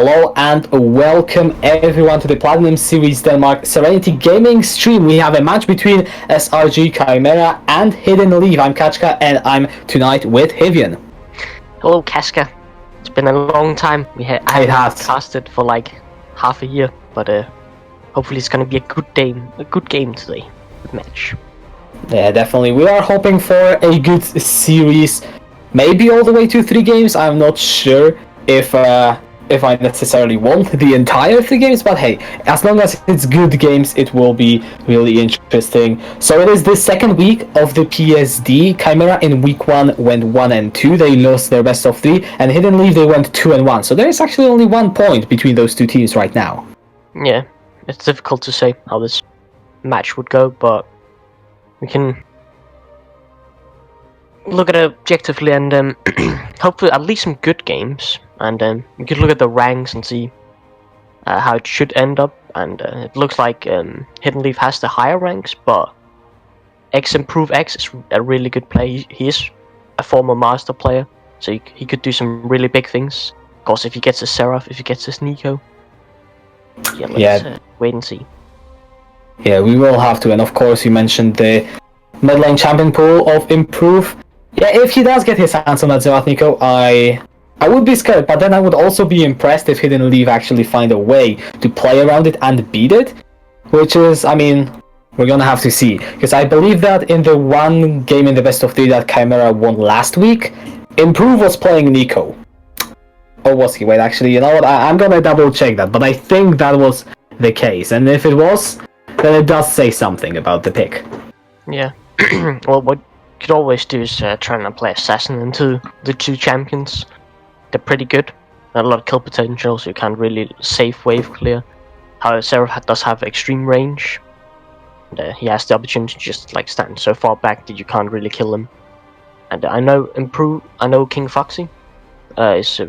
Hello and welcome everyone to the Platinum Series Denmark Serenity Gaming stream. We have a match between SRG, Chimaera and Hidden Leaf. I'm Kachka and I'm tonight with Hivian. Hello Kaska. It's been a long time. I haven't casted for like half a year, but hopefully it's gonna be a good game today. Good match. Yeah, definitely. We are hoping for a good series, maybe all the way to 3 games. I'm not sure if I necessarily want the entire 3 games, but hey, as long as it's good games, it will be really interesting. So it is the second week of the PSD. Chimaera in week 1 went 1-2. They lost their best of 3, and Hidden Leaf they went 2-1. So there is actually only 1 point between those 2 teams right now. Yeah, it's difficult to say how this match would go, but we can look at it objectively and hopefully at least some good games, and we could look at the ranks and see how it should end up. And it looks like Hidden Leaf has the higher ranks, but Improve X is a really good player. He is a former master player, so he could do some really big things. Of course, if he gets his Seraph, if he gets his Nico, let's wait and see. Yeah, we will have to, and of course you mentioned the mid lane champion pool of Improve. Yeah, if he does get his hands on that Seraph Nico, I would be scared, but then I would also be impressed if Hidden Leaf actually find a way to play around it and beat it, which is, I mean, we're gonna have to see, because I believe that in the 1 game in the best of 3 that Chimaera won last week, Improve was playing Nico. Or was he? Wait, actually, you know what, I'm gonna double check that, but I think that was the case, and if it was, then it does say something about the pick. Yeah. Well, what you could always do is try and play Assassin into the 2 champions. They're pretty good. A lot of kill potential, so you can't really safe wave clear. However, Seraph does have extreme range. And, he has the opportunity to just like stand so far back that you can't really kill him. And I know King Foxy is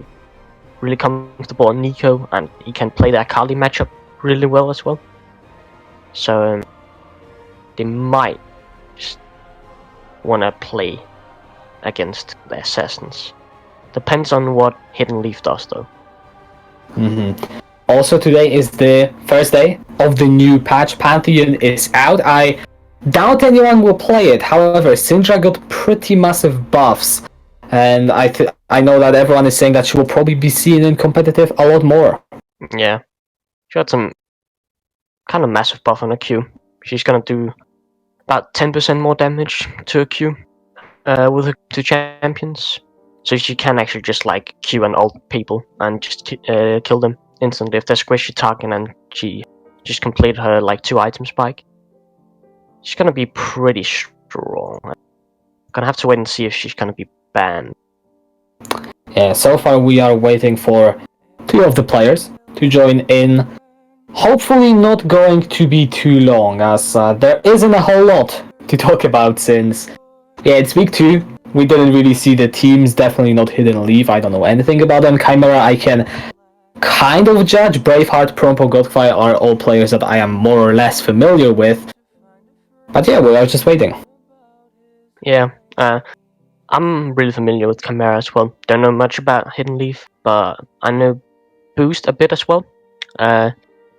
really comfortable on Nico, and he can play that Kali matchup really well as well. So they might just want to play against the Assassins. Depends on what Hidden Leaf does, though. Also, today is the first day of the new patch. Pantheon is out. I doubt anyone will play it. However, Syndra got pretty massive buffs, and I know that everyone is saying that she will probably be seen in competitive a lot more. Yeah, she got some kind of massive buff on her Q. She's gonna do about 10% more damage to a Q with her 2 champions. So she can actually just like Q and ult people and just kill them instantly if they're squishy target, and she just completed her like 2 item spike. She's gonna be pretty strong. Gonna have to wait and see if she's gonna be banned. Yeah, so far we are waiting for 2 of the players to join in. Hopefully not going to be too long, as there isn't a whole lot to talk about since, yeah, it's week 2. We didn't really see the teams, definitely not Hidden Leaf. I don't know anything about them. Chimaera I can kind of judge. Braveheart, Prompo, Godfire are all players that I am more or less familiar with. But yeah, we are just waiting. Yeah, I'm really familiar with Chimaera as well. Don't know much about Hidden Leaf, but I know Boost a bit as well.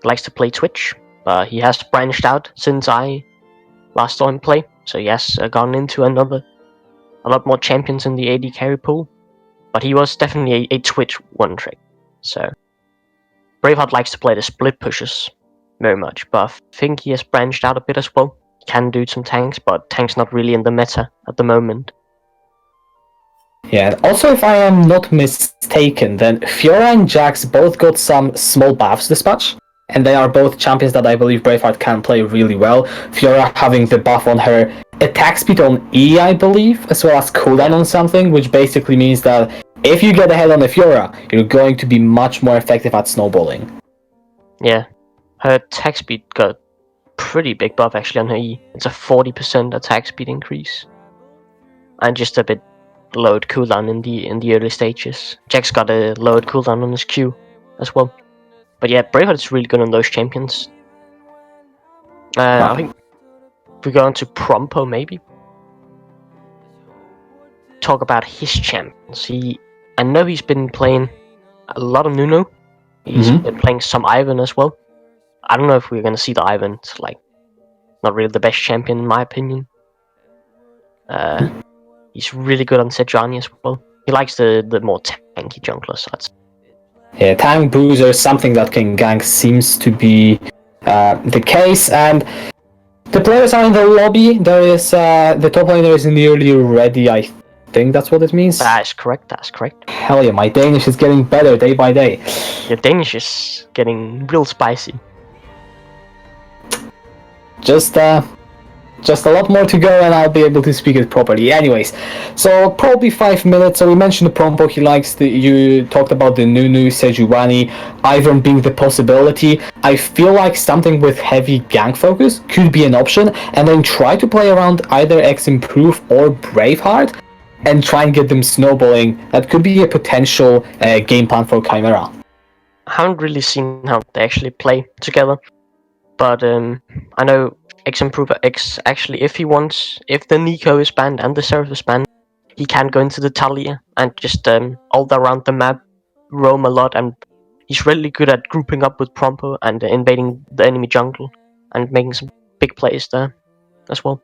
Likes to play Twitch, but he has branched out since I last saw him play. So he has gone into a lot more champions in the AD carry pool. But he was definitely a Twitch one trick. So Braveheart likes to play the split pushes very much, but I think he has branched out a bit as well. He can do some tanks, but tanks not really in the meta at the moment. Yeah, also if I am not mistaken, then Fiora and Jax both got some small buffs this patch, and they are both champions that I believe Braveheart can play really well. Fiora having the buff on her attack speed on E, I believe, as well as cooldown on something, which basically means that if you get ahead on the Fiora, you're going to be much more effective at snowballing. Yeah, her attack speed got pretty big buff actually on her E. It's a 40% attack speed increase, and just a bit lowered cooldown in the early stages. Jax got a lowered cooldown on his Q as well. But yeah, Braveheart is really good on those champions. I think if we go on to Prompo, maybe talk about his champions. I know he's been playing a lot of Nuno, He's been playing some Ivan as well. I don't know if we're gonna see the Ivan. It's like not really the best champion in my opinion. He's really good on Serenity as well. He likes the more tanky junglers. Yeah, tank bruiser, something that can gank seems to be the case, and the players are in the lobby. There is the top laner is nearly ready. I think that's what it means. That's correct. Hell yeah, my Danish is getting better day by day. Your Danish is getting real spicy. Just a lot more to go and I'll be able to speak it properly. Anyways, so probably 5 minutes. So we mentioned the Prompo, he likes you talked about the Nunu, Sejuani, Ivern being the possibility. I feel like something with heavy gank focus could be an option, and then try to play around either X-Improve or Braveheart and try and get them snowballing. That could be a potential game plan for Chimaera. I haven't really seen how they actually play together, but I know X-Improver X actually, if the Nico is banned and the Seraph is banned, he can go into the Talia and just all around the map, roam a lot, and he's really good at grouping up with Prompo and invading the enemy jungle and making some big plays there as well.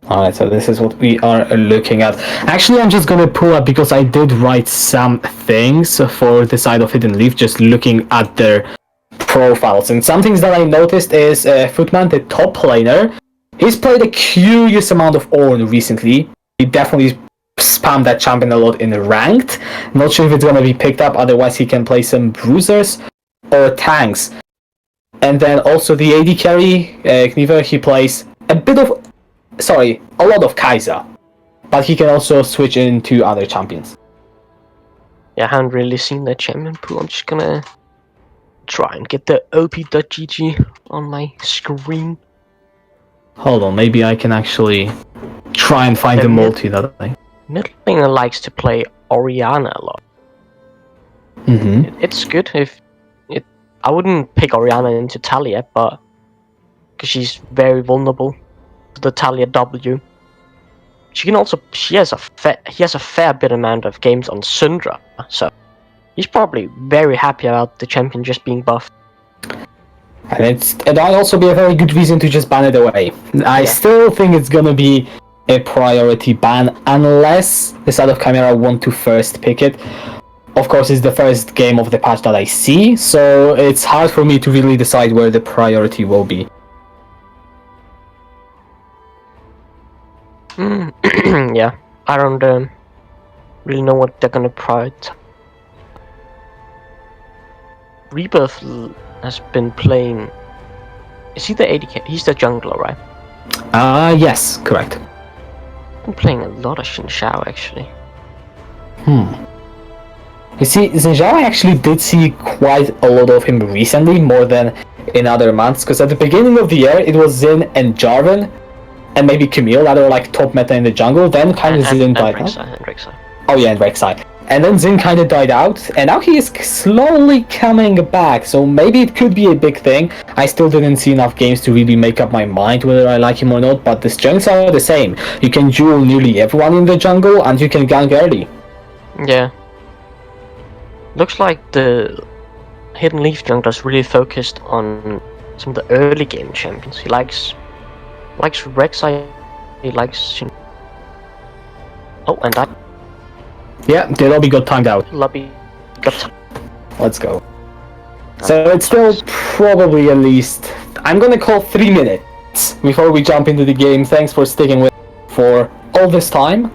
Alright, so this is what we are looking at. Actually, I'm just gonna pull up because I did write some things for the side of Hidden Leaf, just looking at their profiles. And some things that I noticed is Footman, the top laner, he's played a curious amount of Ornn recently. He definitely spammed that champion a lot in ranked. Not sure if it's gonna be picked up, otherwise he can play some bruisers or tanks. And then also the AD carry, Kniver, he plays a lot of Kai'Sa. But he can also switch into other champions. Yeah, I haven't really seen that champion pool. I'm just gonna try and get the op.gg on my screen. Hold on, maybe I can actually try and find the multi that I... Middle laner likes to play Orianna a lot. It's good I wouldn't pick Orianna into Talia, but because she's very vulnerable to the Talia W. He has a fair bit amount of games on Syndra, so he's probably very happy about the champion just being buffed. And it might also be a very good reason to just ban it away. I still think it's gonna be a priority ban, unless the side of Chimaera want to first pick it. Of course, it's the first game of the patch that I see, so it's hard for me to really decide where the priority will be. Yeah, I don't really know what they're gonna prioritize. Rebirth has been playing... Is he the AD? He's the jungler, right? Yes, correct. Been playing a lot of Xin Zhao, actually. You see, Xin Zhao, I actually did see quite a lot of him recently, more than in other months, because at the beginning of the year, it was Xin and Jarvan, and maybe Camille that are like top meta in the jungle, then kind of Xin died out. Oh yeah, and Rek'Sai. And then Xin kind of died out, and now he is slowly coming back, so maybe it could be a big thing. I still didn't see enough games to really make up my mind whether I like him or not, but the strengths are the same. You can duel nearly everyone in the jungle, and you can gank early. Yeah. Looks like the Hidden Leaf jungler's really focused on some of the early game champions. He likes Rek'Sai, he likes... Oh, and that... Yeah, the lobby got timed out. Let's go. So it's still probably at least... I'm gonna call 3 minutes before we jump into the game. Thanks for sticking with for all this time.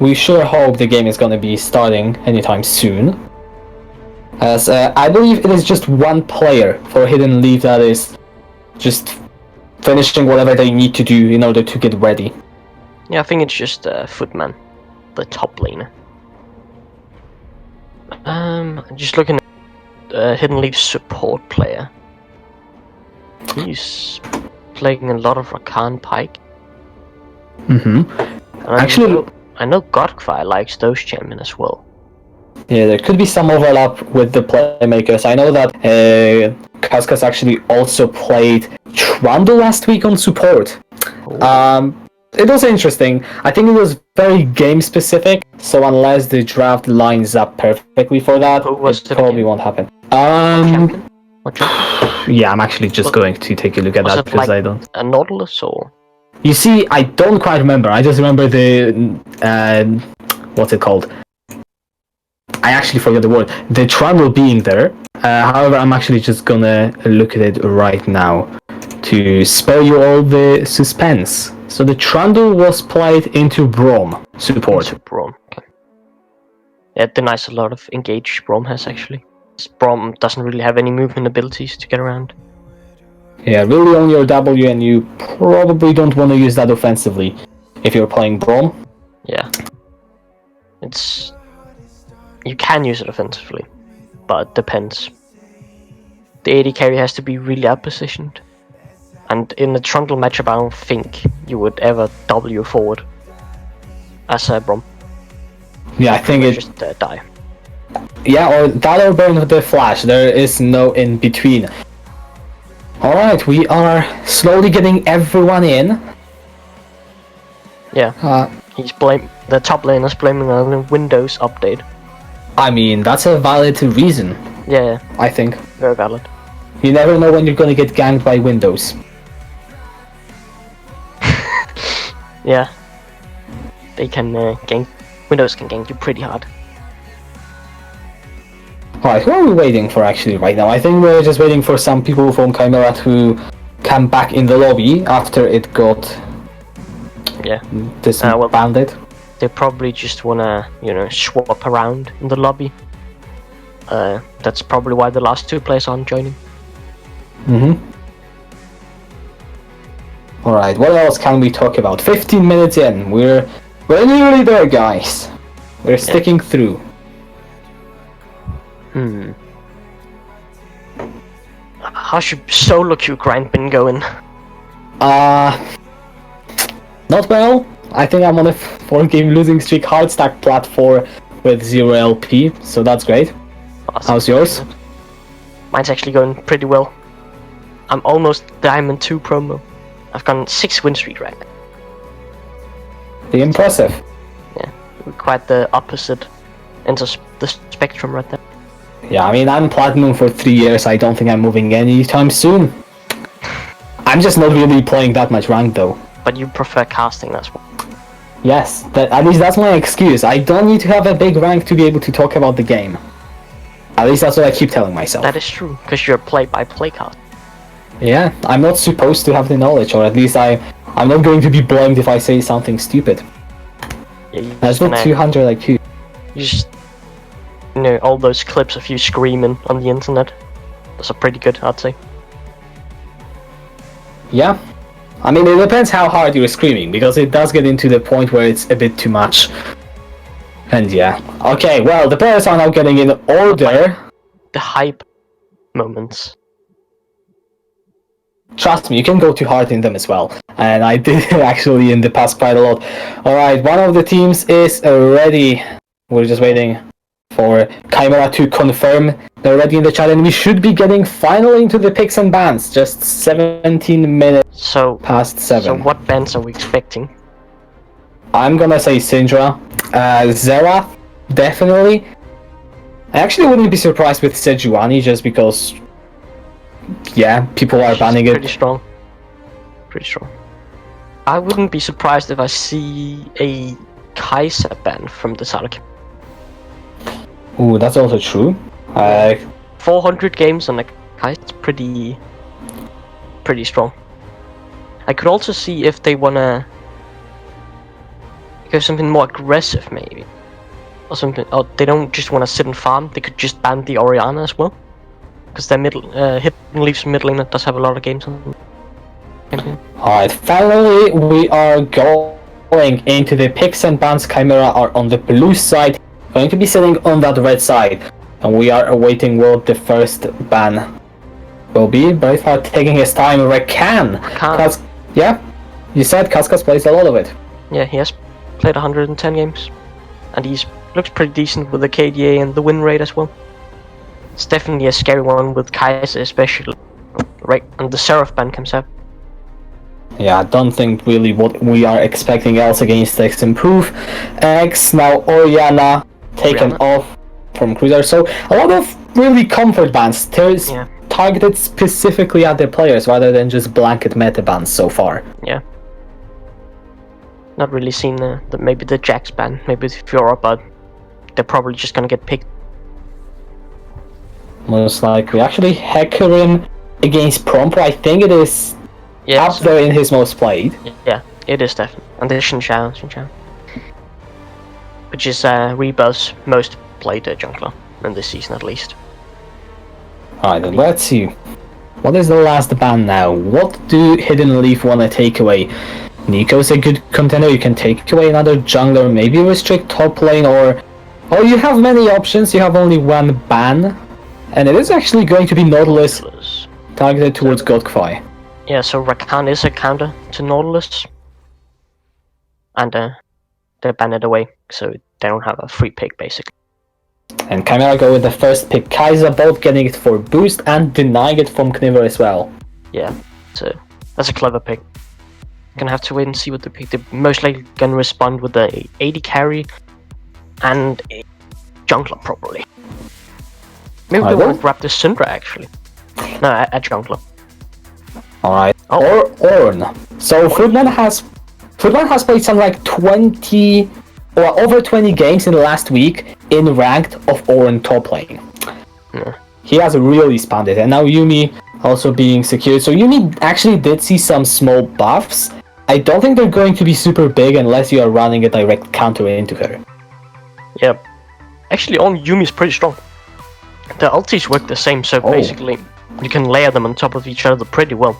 We sure hope the game is gonna be starting anytime soon. As I believe it is just one player for Hidden Leaf that is just finishing whatever they need to do in order to get ready. Yeah, I think it's just Footman, the top laner. Just looking at Hidden Leaf's support player. He's playing a lot of Rakan Pike. Actually, I know Godfire likes those champions as well. Yeah, there could be some overlap with the playmakers. I know that Kaskas actually also played Trundle last week on support. it was interesting. I think it was very game specific, so unless the draft lines up perfectly for that, Who was it it probably again? won't happen. Champion? What champion? Yeah, I'm actually just going to take a look at Was that it because like I don't. a Nautilus or? You see, I don't quite remember. I just remember the what's it called? I actually forgot the word. The Trundle being there. However, I'm actually just gonna look at it right now to spare you all the suspense. So the Trundle was played into Braum support. Into Braum. Okay. Yeah, it denies a lot of engage Braum has actually. Braum doesn't really have any movement abilities to get around. Yeah, really on your W, and you probably don't want to use that offensively if you're playing Braum. Yeah. It's... You can use it offensively, but it depends. The AD carry has to be really out-positioned. And in the Trundle matchup, I don't think you would ever W forward as a Braum. Yeah, I think it... Just die. Yeah, or that or burn with the flash. There is no in between. Alright, we are slowly getting everyone in. Yeah. The top lane is blaming on the Windows update. I mean, that's a valid reason. Yeah. I think. Very valid. You never know when you're gonna get ganked by Windows. Yeah. They can gank. Windows can gank you pretty hard. Alright, who are we waiting for actually right now? I think we're just waiting for some people from Chimaera to come back in the lobby after it got disbanded. They probably just wanna, swap around in the lobby. That's probably why the last two players aren't joining. Alright, what else can we talk about? 15 minutes in, we're nearly there, guys. We're sticking through. How's your solo queue grind been going? Not well. I think I'm on a 4-game losing streak, hard stack plat 4 with 0 LP, so that's great. Awesome. How's yours? Mine's actually going pretty well. I'm almost Diamond 2 promo. I've gone 6 win streak right now. Pretty impressive. Yeah, quite the opposite end of the spectrum right there. Yeah, I mean, I'm platinum for 3 years. I don't think I'm moving anytime soon. I'm just not really playing that much rank though. But you prefer casting, that's why. Yes, at least that's my excuse. I don't need to have a big rank to be able to talk about the game. At least that's what I keep telling myself. That is true, because you're a play-by-play caster. Yeah, I'm not supposed to have the knowledge, or at least I'm not going to be blamed if I say something stupid. Yeah, that's not 200 IQ. You just... all those clips of you screaming on the internet. Those are pretty good, I'd say. Yeah. I mean, it depends how hard you're screaming, because it does get into the point where it's a bit too much. And yeah. Okay, well, the players are now getting in order. The hype moments. Trust me, you can go too hard in them as well. And I did actually in the past quite a lot. Alright, one of the teams is ready. We're just waiting for Chimaera to confirm they're ready in the chat, and we should be getting finally into the picks and bans. Just 17 minutes past 7. So what bans are we expecting? I'm gonna say Syndra. Xerath, definitely. I actually wouldn't be surprised with Sejuani, just because, yeah, people are banning it. Pretty strong. Pretty strong. I wouldn't be surprised if I see a Kai'Sa ban from the SRG. Ooh, that's also true. 400 games on a Kai'Sa is pretty strong. I could also see if they wanna go something more aggressive, maybe, or something. Or they don't just wanna sit and farm. They could just ban the Orianna as well, because their Hidden Leaf's mid laner does have a lot of games on. Alright, finally we are going into the picks and bans. Chimaera are on the blue side, going to be sitting on that red side, and we are awaiting what the first ban will be. Braveheart taking his time. Rakan! Yeah, you said Kaskas plays a lot of it. Yeah, he has played 110 games, and he's looks pretty decent with the KDA and the win rate as well. It's definitely a scary one with Kai'Sa, especially right, and the Seraph ban comes out. Yeah, I don't think really what we are expecting else against X improve. X now Oriana taken off from Cruiser. So a lot of really comfort bans targeted specifically at the players rather than just blanket meta bans so far. Yeah. Not really seen maybe the Jax ban, maybe the Fiora, but they're probably just gonna get picked. Most likely. Actually, Hecarim against Prompto, I think it is up there in his most played. Yeah, it is definitely. And there's Xin. Which is Reba's most played jungler in this season at least. Alright, then let's see. What is the last ban now? What do Hidden Leaf want to take away? Nico's a good contender, you can take away another jungler, maybe restrict top lane, or you have many options, you have only one ban. And it is actually going to be Nautilus targeted towards Godfrey. Yeah, so Rakan is a counter to Nautilus. And they ban it away, so they don't have a free pick basically. And Chimaera go with the first pick. Kaiser both getting it for boost and denying it from Kniver as well. Yeah, so that's a clever pick. Gonna have to wait and see what they pick. They're most likely gonna respond with the 80 carry and a jungler probably. Maybe they want to grab the Syndra actually. No, a jungler. Alright. Or Ornn. So Footman has played something like 20 or over 20 games in the last week in ranked of Ornn top lane. Yeah. He has really expanded, and now Yuumi also being secured. So Yuumi actually did see some small buffs. I don't think they're going to be super big unless you are running a direct counter into her. Yep. Actually, on Yuumi is pretty strong. The ultis work the same, so basically you can layer them on top of each other pretty well.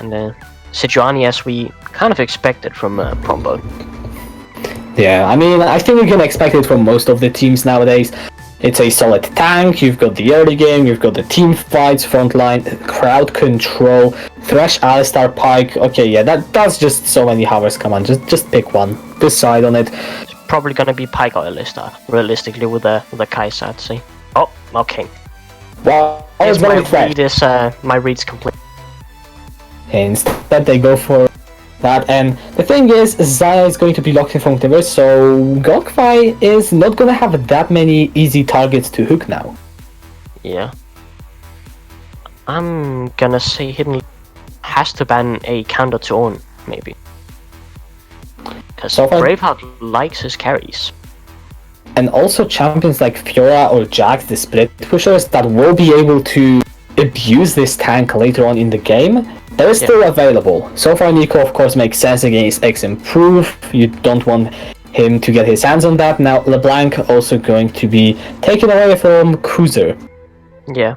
And Sejuani, as we kind of expected from Prompto. Yeah, I mean, I think we can expect it from most of the teams nowadays. It's a solid tank, you've got the early game, you've got the team fights, frontline, crowd control, Thresh, Alistar, Pike. Okay, yeah, that's just so many hovers. Come on, just pick one. Decide on it. It's probably gonna be Pike or Alistar, realistically, with the Kai'Sa, I'd say. Oh, okay. Well, my read's complete. Instead, they go for that, and the thing is, Xayah is going to be locked in from Kniver, so Godfrey is not gonna have that many easy targets to hook now. Yeah. I'm gonna say Hidden has to ban a counter to Ornn, maybe. Because Braveheart likes his carries. And also champions like Fiora or Jax, the split pushers, that will be able to abuse this tank later on in the game, they're still available. So far Nico of course makes sense against X Improve, you don't want him to get his hands on that. Now LeBlanc also going to be taken away from Cruiser. Yeah.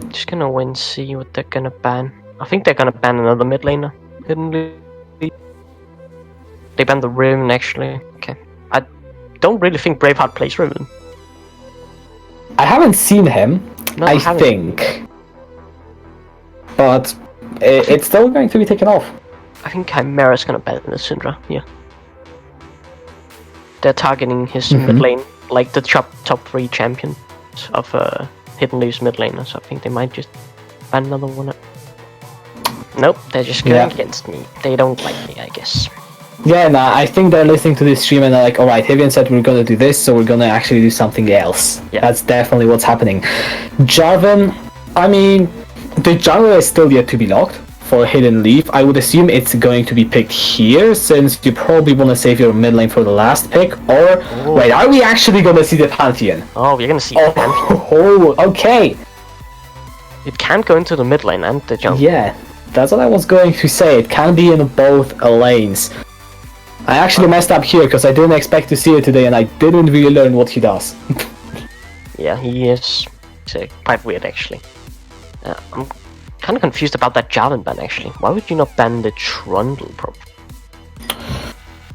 Just gonna wait and see what they're gonna ban. I think they're gonna ban another mid laner. They banned the Riven actually. Okay. I don't really think Braveheart plays Riven. I haven't seen him, no, I think. But it's still going to be taken off. I think Chimaera's gonna ban the Syndra, yeah. They're targeting his mid lane, like the top 3 champions of Hidden Leaf's mid laner, so I think they might just ban another one. Nope, they're just going against me. They don't like me, I guess. Yeah, nah, I think they're listening to this stream and they're like, alright, Hivian said we're gonna do this, so we're gonna actually do something else. Yeah. That's definitely what's happening. Jarvan, I mean, the jungler is still yet to be locked for Hidden Leaf. I would assume it's going to be picked here, since you probably want to save your mid lane for the last pick, or... Wait, are we actually gonna see the Pantheon? Oh, we're gonna see the Pantheon. Oh, okay. It can go into the mid lane and the jungle. Yeah, that's what I was going to say. It can be in both lanes. I actually messed up here because I didn't expect to see it today and I didn't really learn what he does. Yeah, he is quite weird actually. I'm kind of confused about that Jarvan ban actually. Why would you not ban the Trundle probably?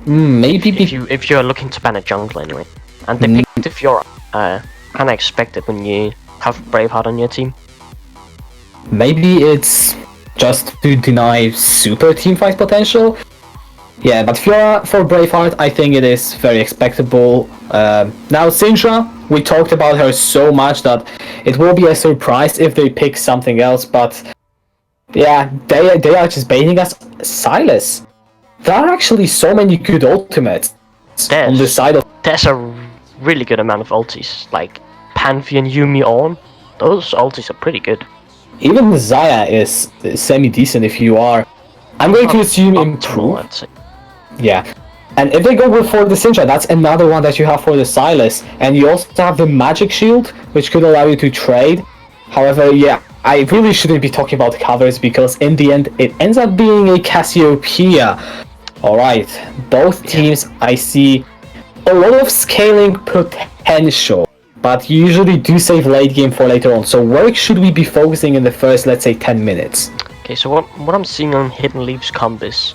Maybe if you're looking to ban a jungle anyway. And they picked the Fiora. Kinda expected when you have Braveheart on your team. Maybe it's just to deny super teamfight potential. Yeah, but Fiora for Braveheart, I think it is very expectable. Now Syndra, we talked about her so much that it will be a surprise if they pick something else, but Yeah, they are just baiting us. Silas. There are actually so many good ultimates on the side of. There's a really good amount of ultis, like Pantheon, Yumi, on. Those ultis are pretty good. Even Zaya is semi-decent if you are. I'm going to assume improve. I'd say. Yeah. And if they go with for the Syndra, that's another one that you have for the Silas. And you also have the Magic Shield, which could allow you to trade. However, yeah, I really shouldn't be talking about covers because in the end, it ends up being a Cassiopeia. Alright, both teams, I see a lot of scaling potential, but you usually do save late game for later on. So where should we be focusing in the first, let's say, 10 minutes? Okay, so what I'm seeing on Hidden Leaf's combos,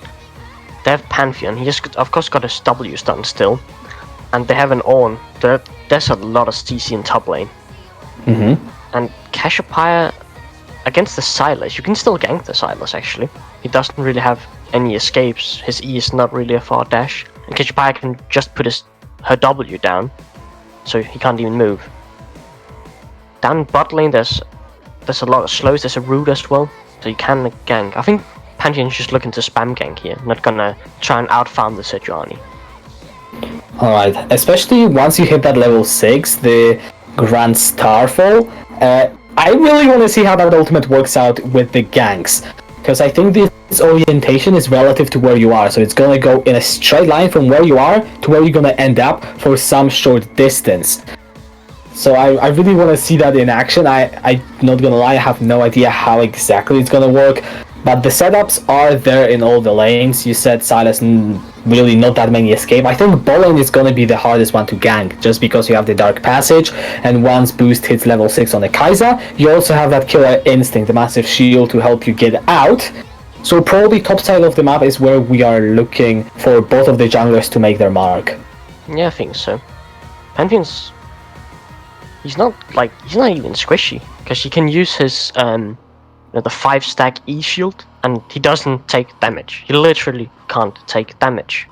they have Pantheon. He just, of course, got his W stun still, and they have an on. There's a lot of CC in top lane. And Cassiopeia against the Silas, you can still gank the Silas actually. He doesn't really have any escapes. His E is not really a far dash, and Cassiopeia can just put her W down, so he can't even move. Down bot lane, there's a lot of slows. There's a root as well, so you can gank. I think Pantheon's just looking to spam gank here, not gonna try and outfarm the Sejuani. Alright, especially once you hit that level 6, the Grand Starfall, I really want to see how that ultimate works out with the ganks. Because I think this orientation is relative to where you are, so it's gonna go in a straight line from where you are to where you're gonna end up for some short distance. So I really want to see that in action. I'm not gonna lie, I have no idea how exactly it's gonna work, but the setups are there in all the lanes. You said Silas, really not that many escape. I think bot lane is gonna be the hardest one to gank, just because you have the Dark Passage, and once boost hits level 6 on the Kai'Sa, you also have that Killer Instinct, the massive shield to help you get out. So probably top side of the map is where we are looking for both of the junglers to make their mark. Yeah, I think so. Pantheon's... He's not even squishy, because he can use his the 5-stack E shield, and he doesn't take damage. He literally can't take damage.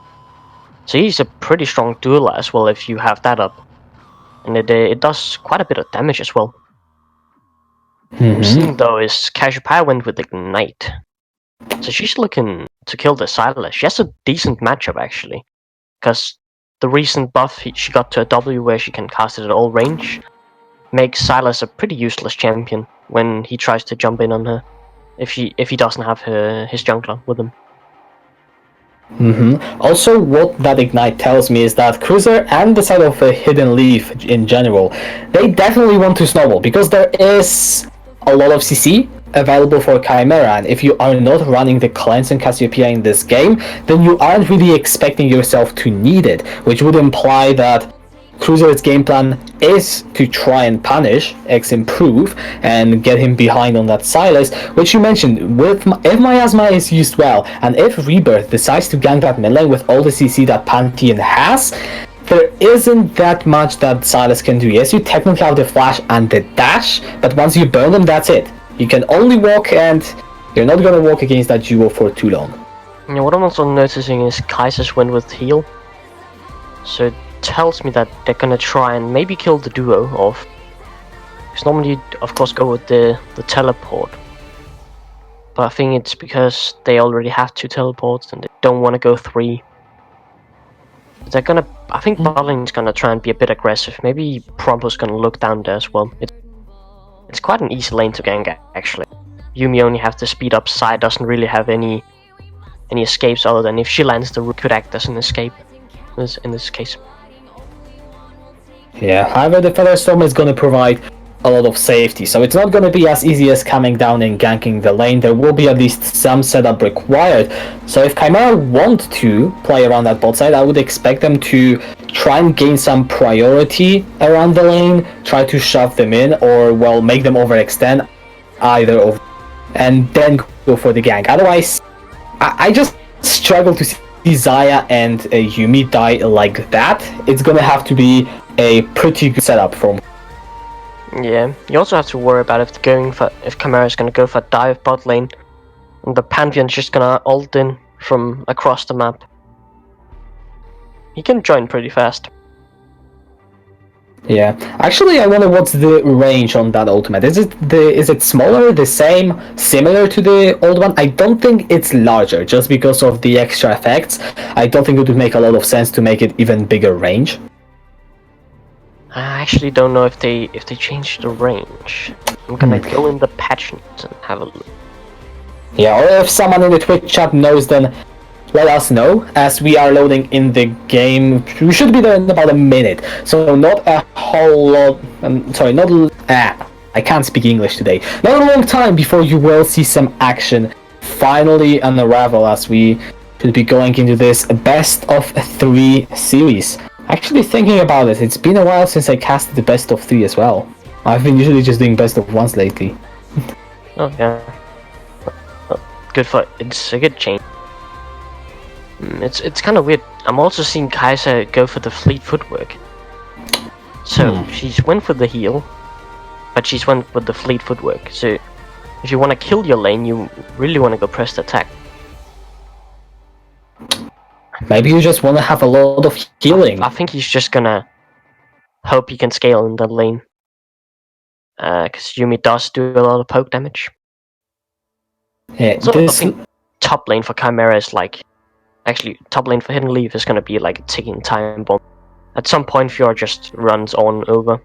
So he's a pretty strong dueler as well if you have that up, and it does quite a bit of damage as well. What I'm seeing though is Cassiopeia went with Ignite, so she's looking to kill the Silas. She has a decent matchup actually, because the recent buff she got to a W where she can cast it at all range makes Silas a pretty useless champion when he tries to jump in on her, if he doesn't have his jungler with him. Also, what that Ignite tells me is that Cruiser and the side of a Hidden Leaf in general, they definitely want to snowball, because there is a lot of CC available for Chimaera, and if you are not running the Cleanse and Cassiopeia in this game, then you aren't really expecting yourself to need it, which would imply that Cruiser's game plan is to try and punish X-Improve and get him behind on that Silas, which you mentioned. If Miasma is used well, and if Rebirth decides to gank that mid lane with all the CC that Pantheon has, there isn't that much that Silas can do. Yes, you technically have the flash and the dash, but once you burn them, that's it. You can only walk, and you're not gonna walk against that duo for too long. Yeah, what I'm also noticing is Kai'Sa's win with heal, so it tells me that they're gonna try and maybe kill the duo off. Because normally you of course go with the teleport, but I think it's because they already have 2 teleports and they don't want to go 3. They're gonna, I think Bottling's gonna try and be a bit aggressive. Maybe Prompo's gonna look down there as well. It's quite an easy lane to gank actually. Yumi only have to speed up side, doesn't really have any escapes other than if she lands the root could act as an escape in this case. Yeah, however, the Featherstorm is going to provide a lot of safety, so it's not going to be as easy as coming down and ganking the lane. There will be at least some setup required. So if Chimaera want to play around that bot side, I would expect them to try and gain some priority around the lane, try to shove them in, or, well, make them overextend, either of, and then go for the gank. Otherwise, I just struggle to see Zaya and Yumi die like that. It's gonna have to be a pretty good setup from. Yeah, you also have to worry about if Chimaera is gonna go for dive bot lane, and the Pantheon's just gonna ult in from across the map. He can join pretty fast. Yeah. Actually, I wonder what's the range on that ultimate. Is it smaller, the same, similar to the old one? I don't think it's larger, just because of the extra effects. I don't think it would make a lot of sense to make it even bigger range. I actually don't know if they changed the range. I'm gonna go in the patch notes and have a look. Yeah, or if someone in the Twitch chat knows, then let us know, as we are loading in the game. We should be there in about a minute, so not a whole lot. Sorry, not. I can't speak English today. Not a long time before you will see some action finally unravel, as we should be going into this best of 3 series. Actually, thinking about it, it's been a while since I casted the best of 3 as well. I've been usually just doing best of 1s lately. Oh yeah. Good for it's a good change. It's kind of weird. I'm also seeing Kaiser go for the fleet footwork. So she's went for the heal, but she's went for the fleet footwork. So if you want to kill your lane, you really want to go press the attack. Maybe you just want to have a lot of healing. I think he's just gonna hope he can scale in the lane. Because Yumi does do a lot of poke damage. Yeah, So I think top lane for Chimaera is like... Actually, top lane for Hidden Leaf is gonna be like a ticking time bomb. At some point, Fiora just runs on over.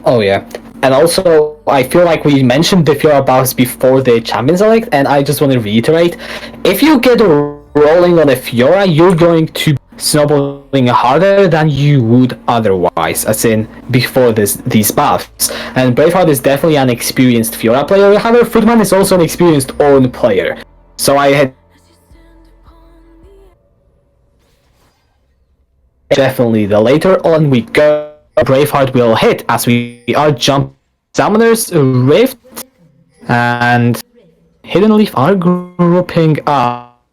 Oh yeah, and also I feel like we mentioned the Fiora buffs before the Champion Select, and I just want to reiterate: if you get rolling on a Fiora, you're going to be snowballing harder than you would otherwise, as in before these buffs. And Braveheart is definitely an experienced Fiora player. However, Footman is also an experienced Ornn player. So I had definitely the later on we go, Braveheart will hit, as we are jump Summoner's Rift and Hidden Leaf are grouping up.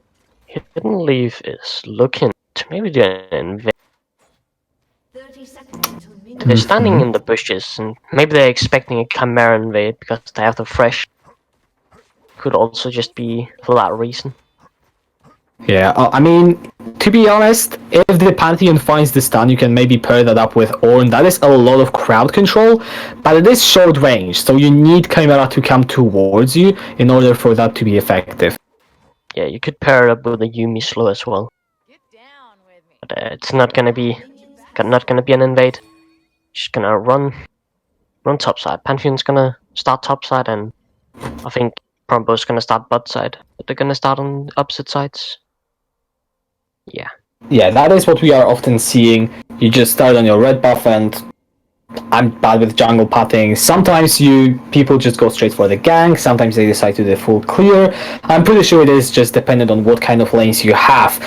Hidden Leaf is looking to maybe do an invade. They're standing in the bushes, and maybe they're expecting a Chimaera invade because they have the fresh. Could also just be for that reason. Yeah, I mean, to be honest, if the Pantheon finds the stun, you can maybe pair that up with Ornn. That is a lot of crowd control, but it is short range, so you need Chimaera to come towards you in order for that to be effective. Yeah, you could pair it up with a Yumi slow as well. But it's not gonna be an invade. Just gonna run topside. Pantheon's gonna start topside, and I think Prombo's gonna start bot side. But they're gonna start on opposite sides. Yeah. Yeah, that is what we are often seeing. You just start on your red buff, and I'm bad with jungle pathing. Sometimes people just go straight for the gank, sometimes they decide to do the full clear. I'm pretty sure it is just dependent on what kind of lanes you have.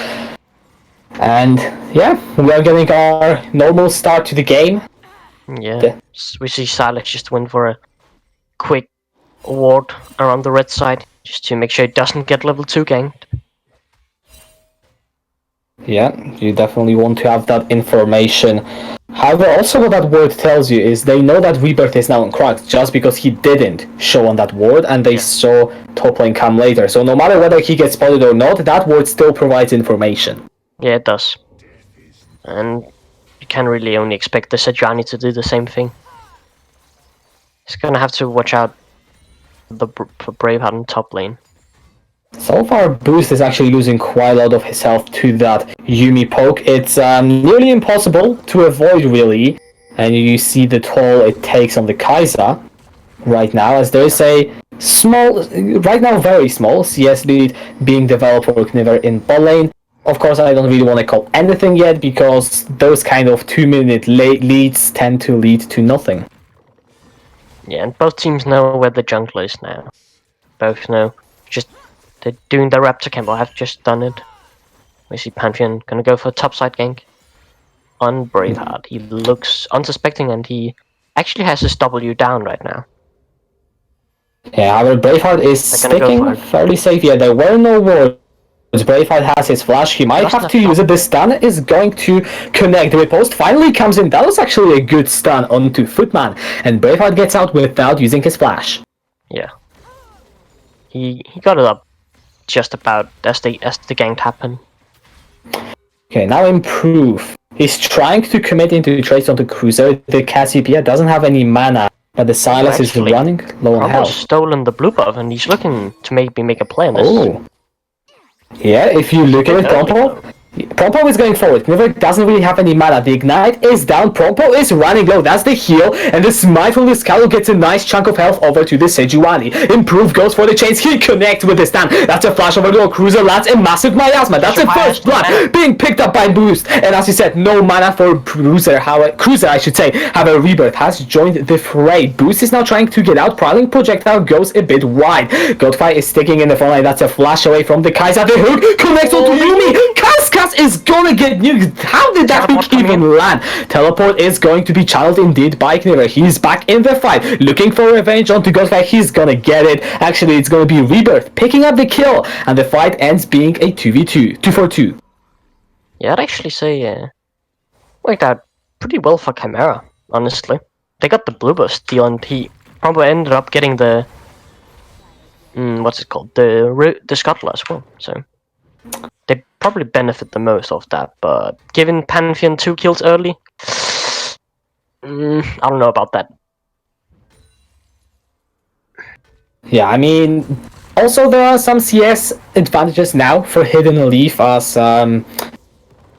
And yeah, we are getting our normal start to the game. Yeah. We see Silas just went for a quick ward around the red side, just to make sure it doesn't get level 2 ganked. Yeah, you definitely want to have that information. However, also what that word tells you is they know that Rebirth is now on Crux just because he didn't show on that ward, and they saw top lane come later. So no matter whether he gets spotted or not, that word still provides information. Yeah, it does. And you can really only expect the Serenity to do the same thing. He's gonna have to watch out for Braveheart in top lane. So far, Boost is actually losing quite a lot of his health to that Yumi poke. It's nearly impossible to avoid, really. And you see the toll it takes on the Kai'Sa right now, as there is a small, right now very small, CS lead being developed for Kniver in bot lane. Of course, I don't really want to call anything yet, because those kind of 2-minute leads tend to lead to nothing. Yeah, and both teams know where the jungler is now. Both know. Just they're doing the Raptor camp, or have just done it. We see Pantheon gonna go for a topside gank on Braveheart. He looks unsuspecting, and he actually has his W down right now. Yeah, our Braveheart is sticking fairly safe. Yeah, there were no wards. Braveheart has his flash. He might have to use it. The stun is going to connect. The riposte finally comes in. That was actually a good stun onto Footman, and Braveheart gets out without using his flash. Yeah, he got it up just about as the gank happened. Okay, now improve. He's trying to commit into trades on the cruiser. The Cassiopeia doesn't have any mana, but the Silas is actually, running low on Crombo's health. stolen the blue buff, and he's looking to maybe make a play on this. Oh. Yeah, if you look at it, Prompo is going forward. Knivik doesn't really have any mana. The Ignite is down. Prompo is running low. That's the heal. And the Smite from the Scowl gets a nice chunk of health over to the Sejuani. Improve goes for the chains. He connects with the stand. That's a flash over to a cruiser. Lands a massive miasma. That's a first blood being picked up by Boost. And as you said, no mana for Cruiser. Cruiser, I should say, however, Rebirth has joined the fray. Boost is now trying to get out. Prowling projectile goes a bit wide. Godfire is sticking in the front line. That's a flash away from the Kaiser. The hook connects onto Yumi. Cascas is gonna get nuked. How did that hook even land? Teleport is going to be channeled indeed by Kniver. He's back in the fight, looking for revenge onto Godfire. He's gonna get it. Actually, it's gonna be Rebirth picking up the kill, and the fight ends being a 2v2, 2-for-2. Yeah, I'd actually say worked out pretty well for Chimaera, honestly. They got the blue buff steal, and he probably ended up getting the what's it called? The Scuttler as well. So they probably benefit the most of that, but giving Pantheon 2 kills early, I don't know about that. Yeah, I mean, also there are some CS advantages now for Hidden Leaf, as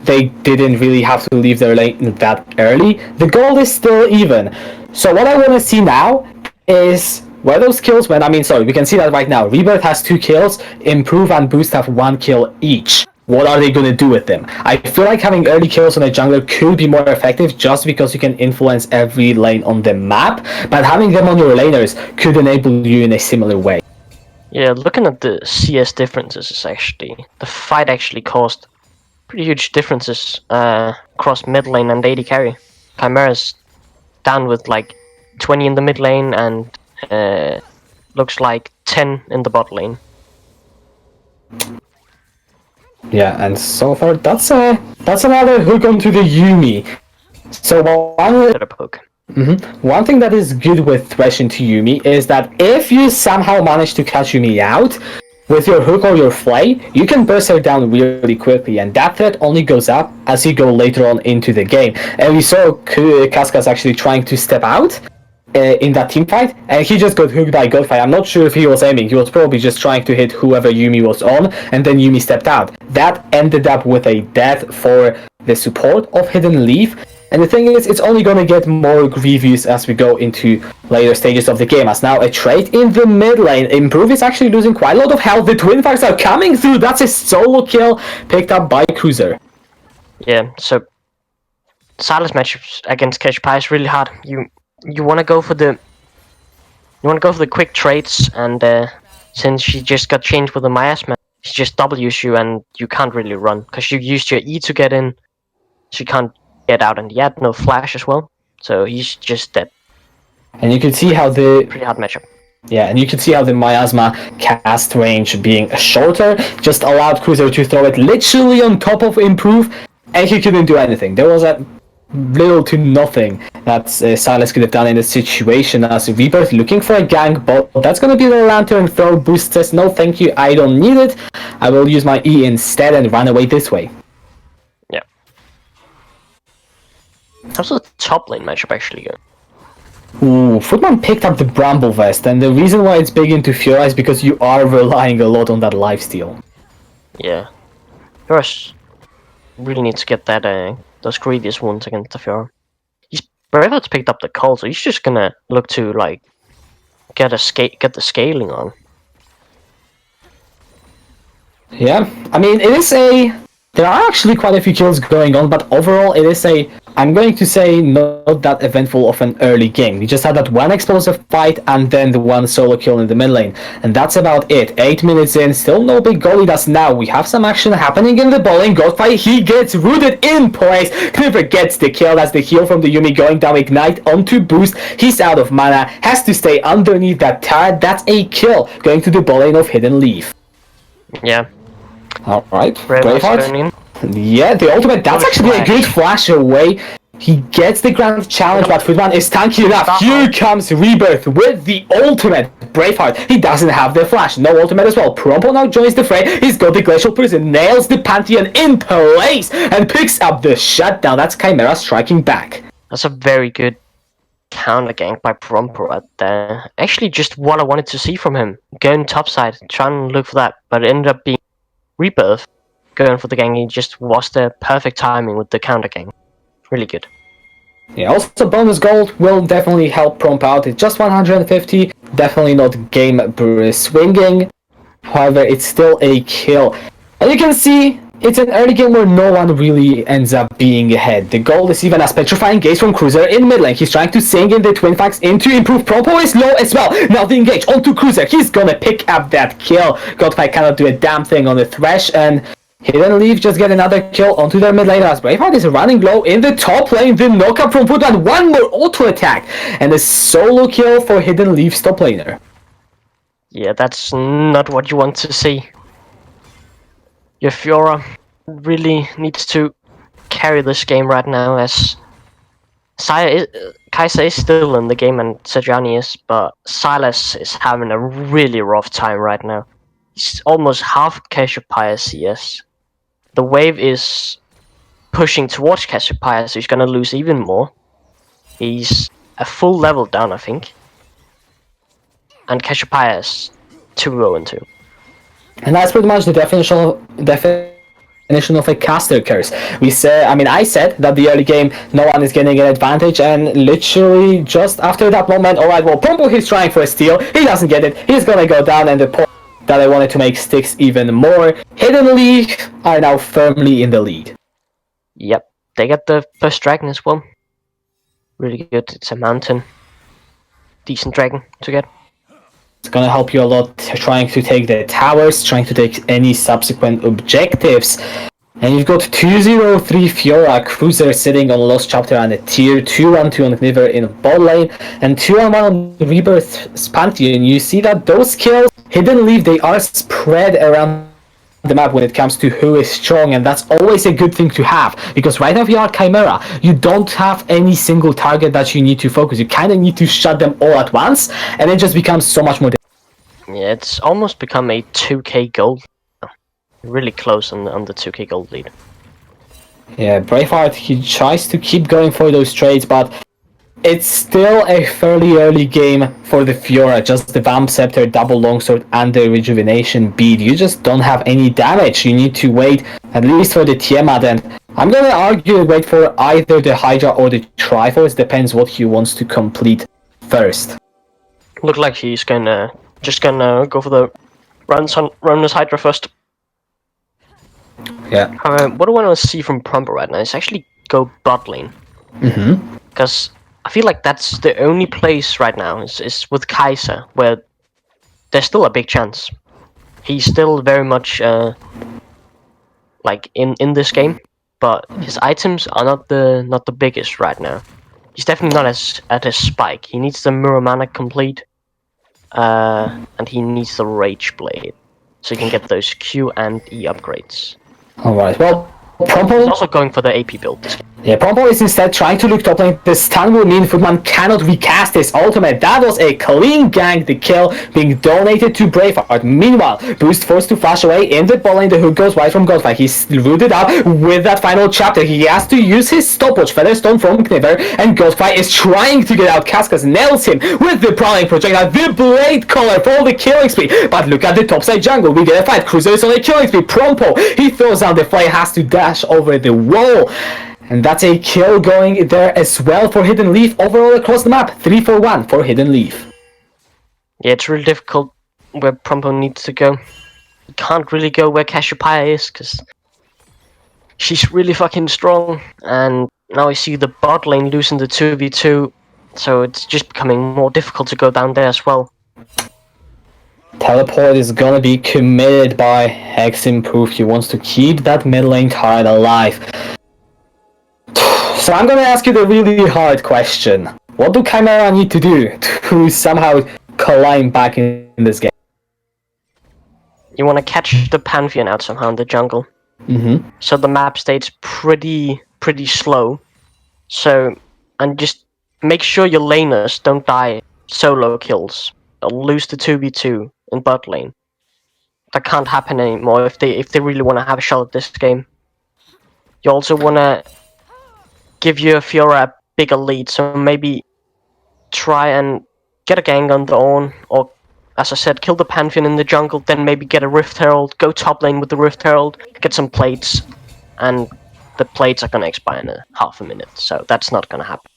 they didn't really have to leave their lane that early. The goal is still even. So what I want to see now is where those kills went. I mean, sorry, we can see that right now. Rebirth has 2 kills, Improve and Boost have 1 kill each. What are they going to do with them? I feel like having early kills on a jungler could be more effective just because you can influence every lane on the map, but having them on your laners could enable you in a similar way. Yeah, looking at the CS differences, is actually the fight actually caused pretty huge differences across mid lane and AD carry. Chimaera's down with like 20 in the mid lane and looks like 10 in the bot lane. Yeah, and so far that's another hook onto the Yumi. So one thing that is good with Thresh into Yumi is that if you somehow manage to catch Yumi out with your hook or your flay, you can burst her down really quickly, and that threat only goes up as you go later on into the game. And we saw Cascas actually trying to step out in that team fight, and he just got hooked by Godfire. I'm not sure if he was aiming. He was probably just trying to hit whoever Yumi was on, and then Yumi stepped out. That ended up with a death for the support of Hidden Leaf. And the thing is, it's only going to get more grievous as we go into later stages of the game, as now a trade in the mid lane. Improve is actually losing quite a lot of health. The Twin Fires are coming through. That's a solo kill picked up by Cruiser. Yeah, so Silas matchups against Chimaera is really hard. You want to go for the quick trades, and since she just got changed with the miasma, she just W's you and you can't really run because you used your E to get in. She can't get out, and he had no flash as well, so he's just dead. And you can see how the pretty hard matchup. Yeah, and you can see how the miasma cast range being shorter just allowed Cruiser to throw it literally on top of Improve, and he couldn't do anything. There was a little to nothing that Silas could have done in this situation, as Rebirth looking for a gank, but that's going to be the lantern throw. Boost says, no thank you, I don't need it. I will use my E instead and run away this way. Yeah. How's the top lane matchup actually going? Ooh, Footman picked up the Bramble Vest, and the reason why it's big into Fiora is because you are relying a lot on that lifesteal. Yeah. First, really need to get that those grievous ones against the Fiora. Brevet's picked up the call, so he's just gonna look to like get the scaling on. Yeah, I mean there are actually quite a few kills going on, but overall it is I'm going to say not that eventful of an early game. We just had that one explosive fight and then the one solo kill in the mid lane, and that's about it. 8 minutes in, still no big goalie. That's now we have some action happening in the bowling. Godfire, he gets rooted in place. Kniver gets the kill. That's the heal from the Yumi going down. Ignite onto Boost. He's out of mana, has to stay underneath that turret. That's a kill going to the bowling of Hidden Leaf. Yeah. Alright, Braveheart. Yeah, the ultimate, that's actually a good flash away. He gets the grand challenge, but Footman is tanky enough. Here comes Rebirth with the ultimate. Braveheart, he doesn't have the flash. No ultimate as well. Prompo now joins the fray. He's got the Glacial Prison, nails the Pantheon in place, and picks up the shutdown. That's Chimaera striking back. That's a very good counter gank by Prompo right there. Actually, just what I wanted to see from him. Going topside, trying to look for that, but it ended up being Rebirth going for the gank. He just was the perfect timing with the counter gank. Really good. Yeah, also bonus gold will definitely help Promp out. It's just 150, definitely not game swinging. However, it's still a kill. And you can see, it's an early game where no one really ends up being ahead. The gold is even a petrifying gaze from Cruiser in mid lane. He's trying to sing in the twin fags in to improve. Prompo is low as well. Now the engage onto Cruiser. He's gonna pick up that kill. Godfight cannot do a damn thing on the Thresh, and Hidden Leaf just get another kill onto their mid lane as Braveheart is running low in the top lane. The knockup from Footman, one more auto attack, and a solo kill for Hidden Leaf's top laner. Yeah, that's not what you want to see. Your Fiora really needs to carry this game right now, as Kai'Sa is still in the game and Sejuani is, but Silas is having a really rough time right now. He's almost half Cassiopeia CS. The wave is pushing towards Cassiopeia, so he's gonna lose even more. He's a full level down, I think. And Cassiopeia is 2-0-2. And that's pretty much the definition of a caster curse. I said that the early game no one is getting an advantage, and literally just after that moment, alright, well, Prompo he's trying for a steal, he doesn't get it, he's gonna go down, and the point that I wanted to make sticks even more. Hidden Leaf are now firmly in the lead. Yep, they get the first dragon as well. Really good, it's a mountain. Decent dragon to get. It's gonna help you a lot trying to take the towers, trying to take any subsequent objectives. And you've got 203 Fiora Cruiser sitting on Lost Chapter and a tier 2-1-2 on Kniver in bot lane, and 2-1-1 on the Rebirth Pantheon. You see that those kills, Hidden Leaf, they are spread around the map when it comes to who is strong, and that's always a good thing to have, because right now if you are Chimaera, you don't have any single target that you need to focus. You kind of need to shut them all at once, and it just becomes so much more difficult. Yeah, it's almost become a 2k gold. Really close on the 2k gold lead. Yeah, Braveheart, he tries to keep going for those trades, but it's still a fairly early game for the Fiora. Just the Vamp Scepter, double longsword, and the rejuvenation bead. You just don't have any damage. You need to wait at least for the Tiamat, and I'm gonna argue wait for either the Hydra or the Triforce. Depends what he wants to complete first. Look like he's gonna go for the run his Hydra first. Yeah. What do I want to see from Prompo right now is actually go bot lane. Because I feel like that's the only place right now is with Kai'Sa where there's still a big chance. He's still very much like in this game, but his items are not the biggest right now. He's definitely not at his spike. He needs the Mirror Mana complete, and he needs the Rage Blade, so he can get those Q and E upgrades. Alright, well, Prompo He's also going for the AP build. Yeah, Prompo is instead trying to look top lane. The stun will mean Footman cannot recast his ultimate. That was a clean gank, the kill being donated to Braveheart. Meanwhile, Boost forced to flash away in the bot lane. The hook goes wide from Godfight. He's rooted up with that final chapter. He has to use his stopwatch, Featherstone from Kniver, and Godfight is trying to get out. Cascas nails him with the prowling projectile, the blade collar for all the killing speed. But look at the topside jungle. We get a fight. Cruiser is on a killing speed. Prompo, he throws down the flame, has to dash over the wall. And that's a kill going there as well for Hidden Leaf overall across the map. 3-4-1 for Hidden Leaf. Yeah, it's really difficult where Prompo needs to go. He can't really go where Cassiopeia is, because she's really fucking strong. And now I see the bot lane losing the 2v2, so it's just becoming more difficult to go down there as well. Teleport is gonna be committed by Heximproof. He wants to keep that mid lane card alive. So I'm gonna ask you the really hard question. What do Chimaera need to do to somehow climb back in this game? You want to catch the Pantheon out somehow in the jungle. So the map stays pretty slow. So, and just make sure your laners don't die solo kills or lose the 2v2 in bot lane. That can't happen anymore if they really want to have a shot at this game. You also want to give your Fiora a bigger lead, so maybe try and get a gang on the Ornn, or as I said, kill the Pantheon in the jungle, then maybe get a Rift Herald, go top lane with the Rift Herald, get some plates, and the plates are gonna expire in half a minute, so that's not gonna happen.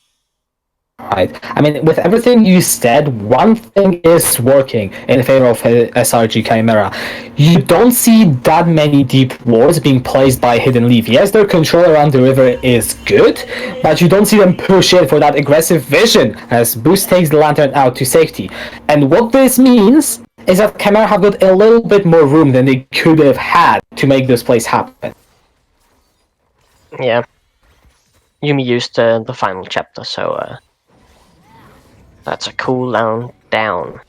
Right. I mean, with everything you said, one thing is working in favor of SRG Chimaera. You don't see that many deep wards being placed by Hidden Leaf. Yes, their control around the river is good, but you don't see them push in for that aggressive vision as Boost takes the Lantern out to safety. And what this means is that Chimaera have got a little bit more room than they could have had to make this place happen. Yeah. Yuumi used the final chapter, so that's a cooldown down.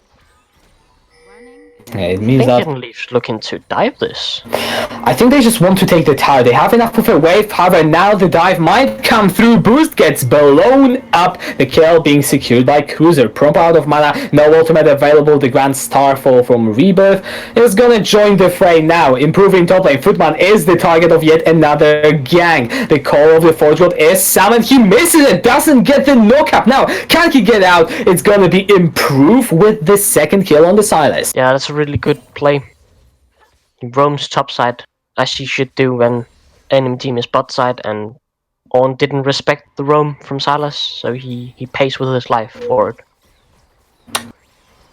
Yeah, it means I that think Hidden Leaf's looking to dive this. I think they just want to take the tower. They have enough of a wave, however, now the dive might come through. Boost gets blown up. The kill being secured by Cruiser. Prompt out of mana, no ultimate available. The Grand Starfall from Rebirth is gonna join the fray now. Improving top lane. Footman is the target of yet another gang. The Call of the Forge God is summoned. He misses it, doesn't get the knockup. Now, can he get out? It's gonna be Improve with the second kill on the Silas. Yeah, that's a really good play. He roams topside as he should do when enemy team is bot side, and Ornn didn't respect the roam from Silas, so he pays with his life for it.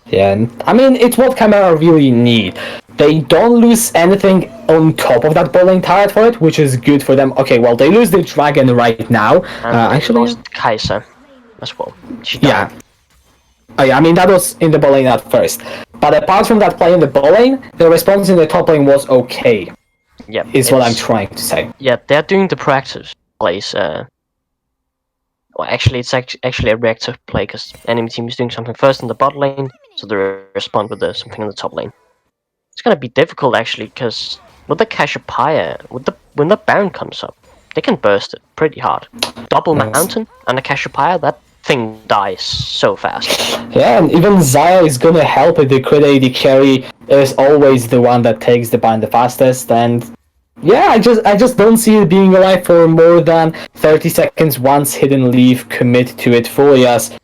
Yeah, and I mean, it's what Chimaera really need. They don't lose anything on top of that bowling turret for it, which is good for them. Okay, well, they lose the dragon right now. And Actually, lost Kai'Sa as well. She died. yeah. I mean, that was in the ball lane at first. But apart from that play in the ball lane, the response in the top lane was okay, Yep, is what I'm trying to say. Yeah, they're doing the proactive plays. Well, actually, it's actually a reactive play because enemy team is doing something first in the bot lane, so they respond with something in the top lane. It's gonna be difficult actually because with the Cassiopeia, when the Baron comes up, they can burst it pretty hard. Double Yes. Mountain and a Cassiopeia, that thing dies so fast. Yeah, and even Xayah is gonna help it. The crit AD carry is always the one that takes the bind the fastest, and yeah, I just don't see it being alive for more than 30 seconds once Hidden Leaf commit to it fully as...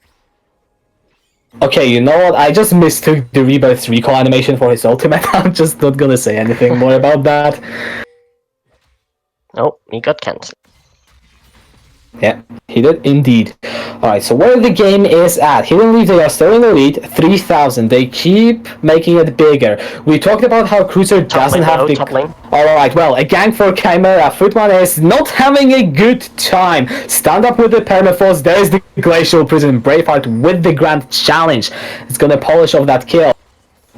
Okay, you know what? I just mistook the Rebirth's recall animation for his ultimate. I'm just not gonna say anything more about that. Oh, he got cancelled. Yeah, he did indeed. Alright, so where the game is at. Hidden Leaf, they are still in the lead, 3,000. They keep making it bigger. We talked about how Cruiser doesn't have the... top lane. Alright, well, a gang for Chimaera. Footman is not having a good time. Stand up with the Permafrost. There is the Glacial Prison. Braveheart with the Grand Challenge. It's gonna polish off that kill.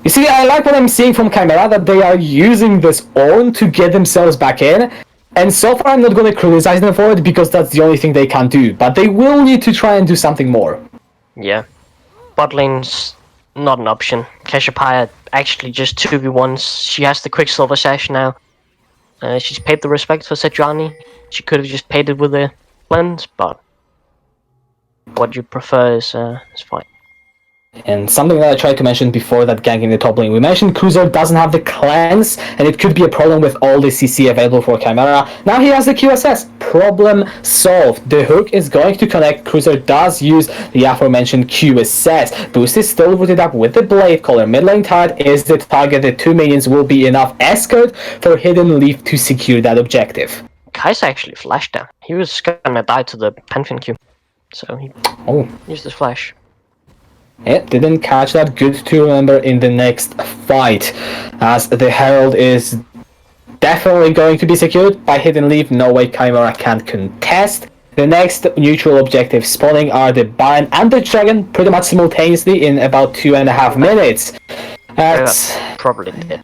You see, I like what I'm seeing from Chimaera, that they are using this Ornn to get themselves back in. And so far I'm not going to criticize them for it because that's the only thing they can do. But they will need to try and do something more. Yeah. Bot lane's not an option. Cassiopeia actually just 2v1s. She has the Quicksilver Sash now. She's paid the respect for Sejuani. She could have just paid it with a blend, but what you prefer is fine. And something that I tried to mention before that ganking the top lane. We mentioned Cruiser doesn't have the cleanse, and it could be a problem with all the CC available for Chimaera. Now he has the QSS. Problem solved. The hook is going to connect. Cruiser does use the aforementioned QSS. Boost is still rooted up with the Blade Caller. Mid lane turret is the target. The 2 minions will be enough escort for Hidden Leaf to secure that objective. Kai'Sa actually flashed down. He was gonna die to the Pantheon Q, so he used his flash. Yeah, didn't catch that. Good to remember in the next fight, as the Herald is definitely going to be secured by Hidden Leaf. No way Chimaera can contest. The next neutral objective spawning are the Baron and the Dragon pretty much simultaneously in about 2.5 minutes. That's probably dead.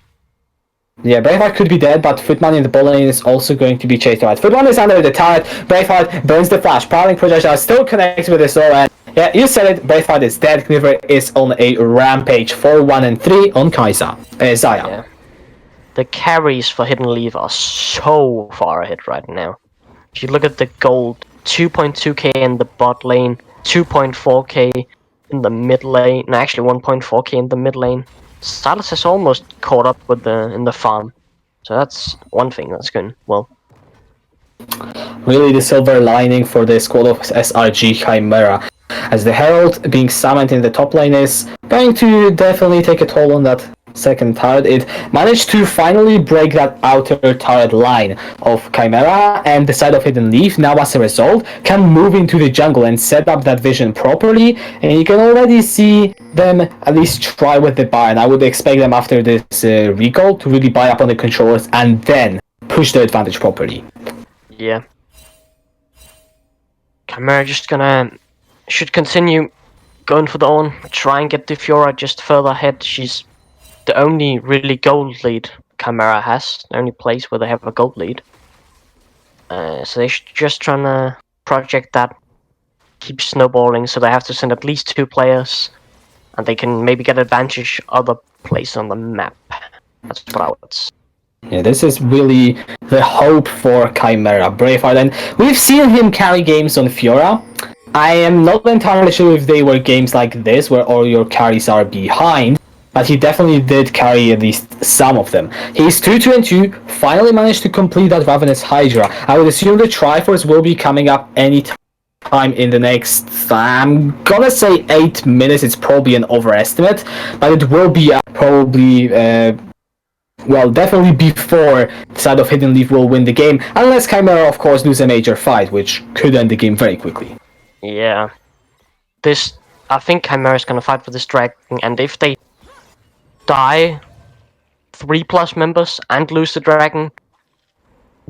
Yeah, Braveheart could be dead, but Footman in the ball lane is also going to be chased out. Footman is under the turret. Braveheart burns the flash. Prowling projectile still connects with the soul, and yeah, you said it. Braveheart is dead. Kniver is on a rampage. 4, 1, and 3 on Xayah. Yeah. The carries for Hidden Leaf are so far ahead right now. If you look at the gold 2.2k in the bot lane, 2.4k in the mid lane, and actually 1.4k in the mid lane. Sylas has almost caught up with in the farm, so that's one thing that's going well. Really the silver lining for the squad of SRG Chimaera, as the Herald being summoned in the top lane is going to definitely take a toll on that second turret. It managed to finally break that outer turret line of Chimaera, and the side of Hidden Leaf now as a result can move into the jungle and set up that vision properly, and you can already see them at least try with the Baron. I would expect them after this recall to really buy up on the controllers and then push their advantage properly. Yeah. Chimaera should continue going for the own, try and get the Fiora just further ahead. She's the only really gold lead Chimaera has, the only place where they have a gold lead. So they should just try to project that, keep snowballing, so they have to send at least 2 players, and they can maybe get advantage other place on the map. That's what I would say. Yeah, this is really the hope for Chimaera, Braveheart, and we've seen him carry games on Fiora. I am not entirely sure if they were games like this where all your carries are behind, but he definitely did carry at least some of them. He's 2-2-2, finally managed to complete that Ravenous Hydra. I would assume the Triforce will be coming up any time in the next, I'm gonna say 8 minutes. It's probably an overestimate, but it will be probably well, definitely before the side of Hidden Leaf will win the game, unless Chimaera, of course, lose a major fight, which could end the game very quickly. Yeah. I think Chimaera's gonna fight for this dragon, and if they die 3+ members and lose the dragon,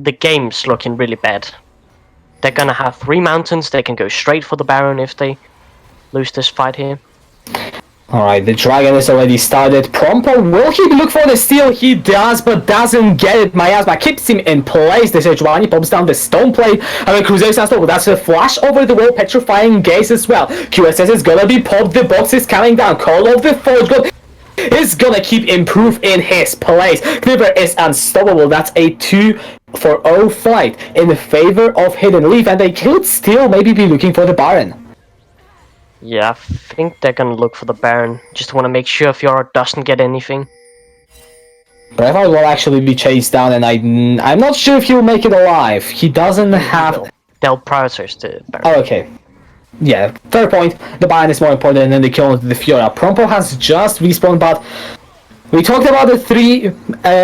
the game's looking really bad. They're gonna have 3 mountains, they can go straight for the Baron if they lose this fight here. Alright, the dragon is already started. Prompo, will he look for the steal? He does, but doesn't get it. Miasma keeps him in place. The Sejuani pops down the stone plate. I mean, Crusader stands over. That's a flash over the wall, petrifying gaze as well. QSS is gonna be popped. The box is coming down. Call of the Forge God is gonna keep Improve in his place. Clipper is unstoppable. That's a 2-for-0 fight in favor of Hidden Leaf, and they could still maybe be looking for the Baron. Yeah, I think they're gonna look for the Baron. Just want to make sure Fiora doesn't get anything. Braveheart will actually be chased down, and I'm not sure if he'll make it alive. He doesn't have... They'll prioritize the Baron. Oh, okay. Yeah, fair point. The Baron is more important than the kill of the Fiora. Prompo has just respawned, but we talked about the 3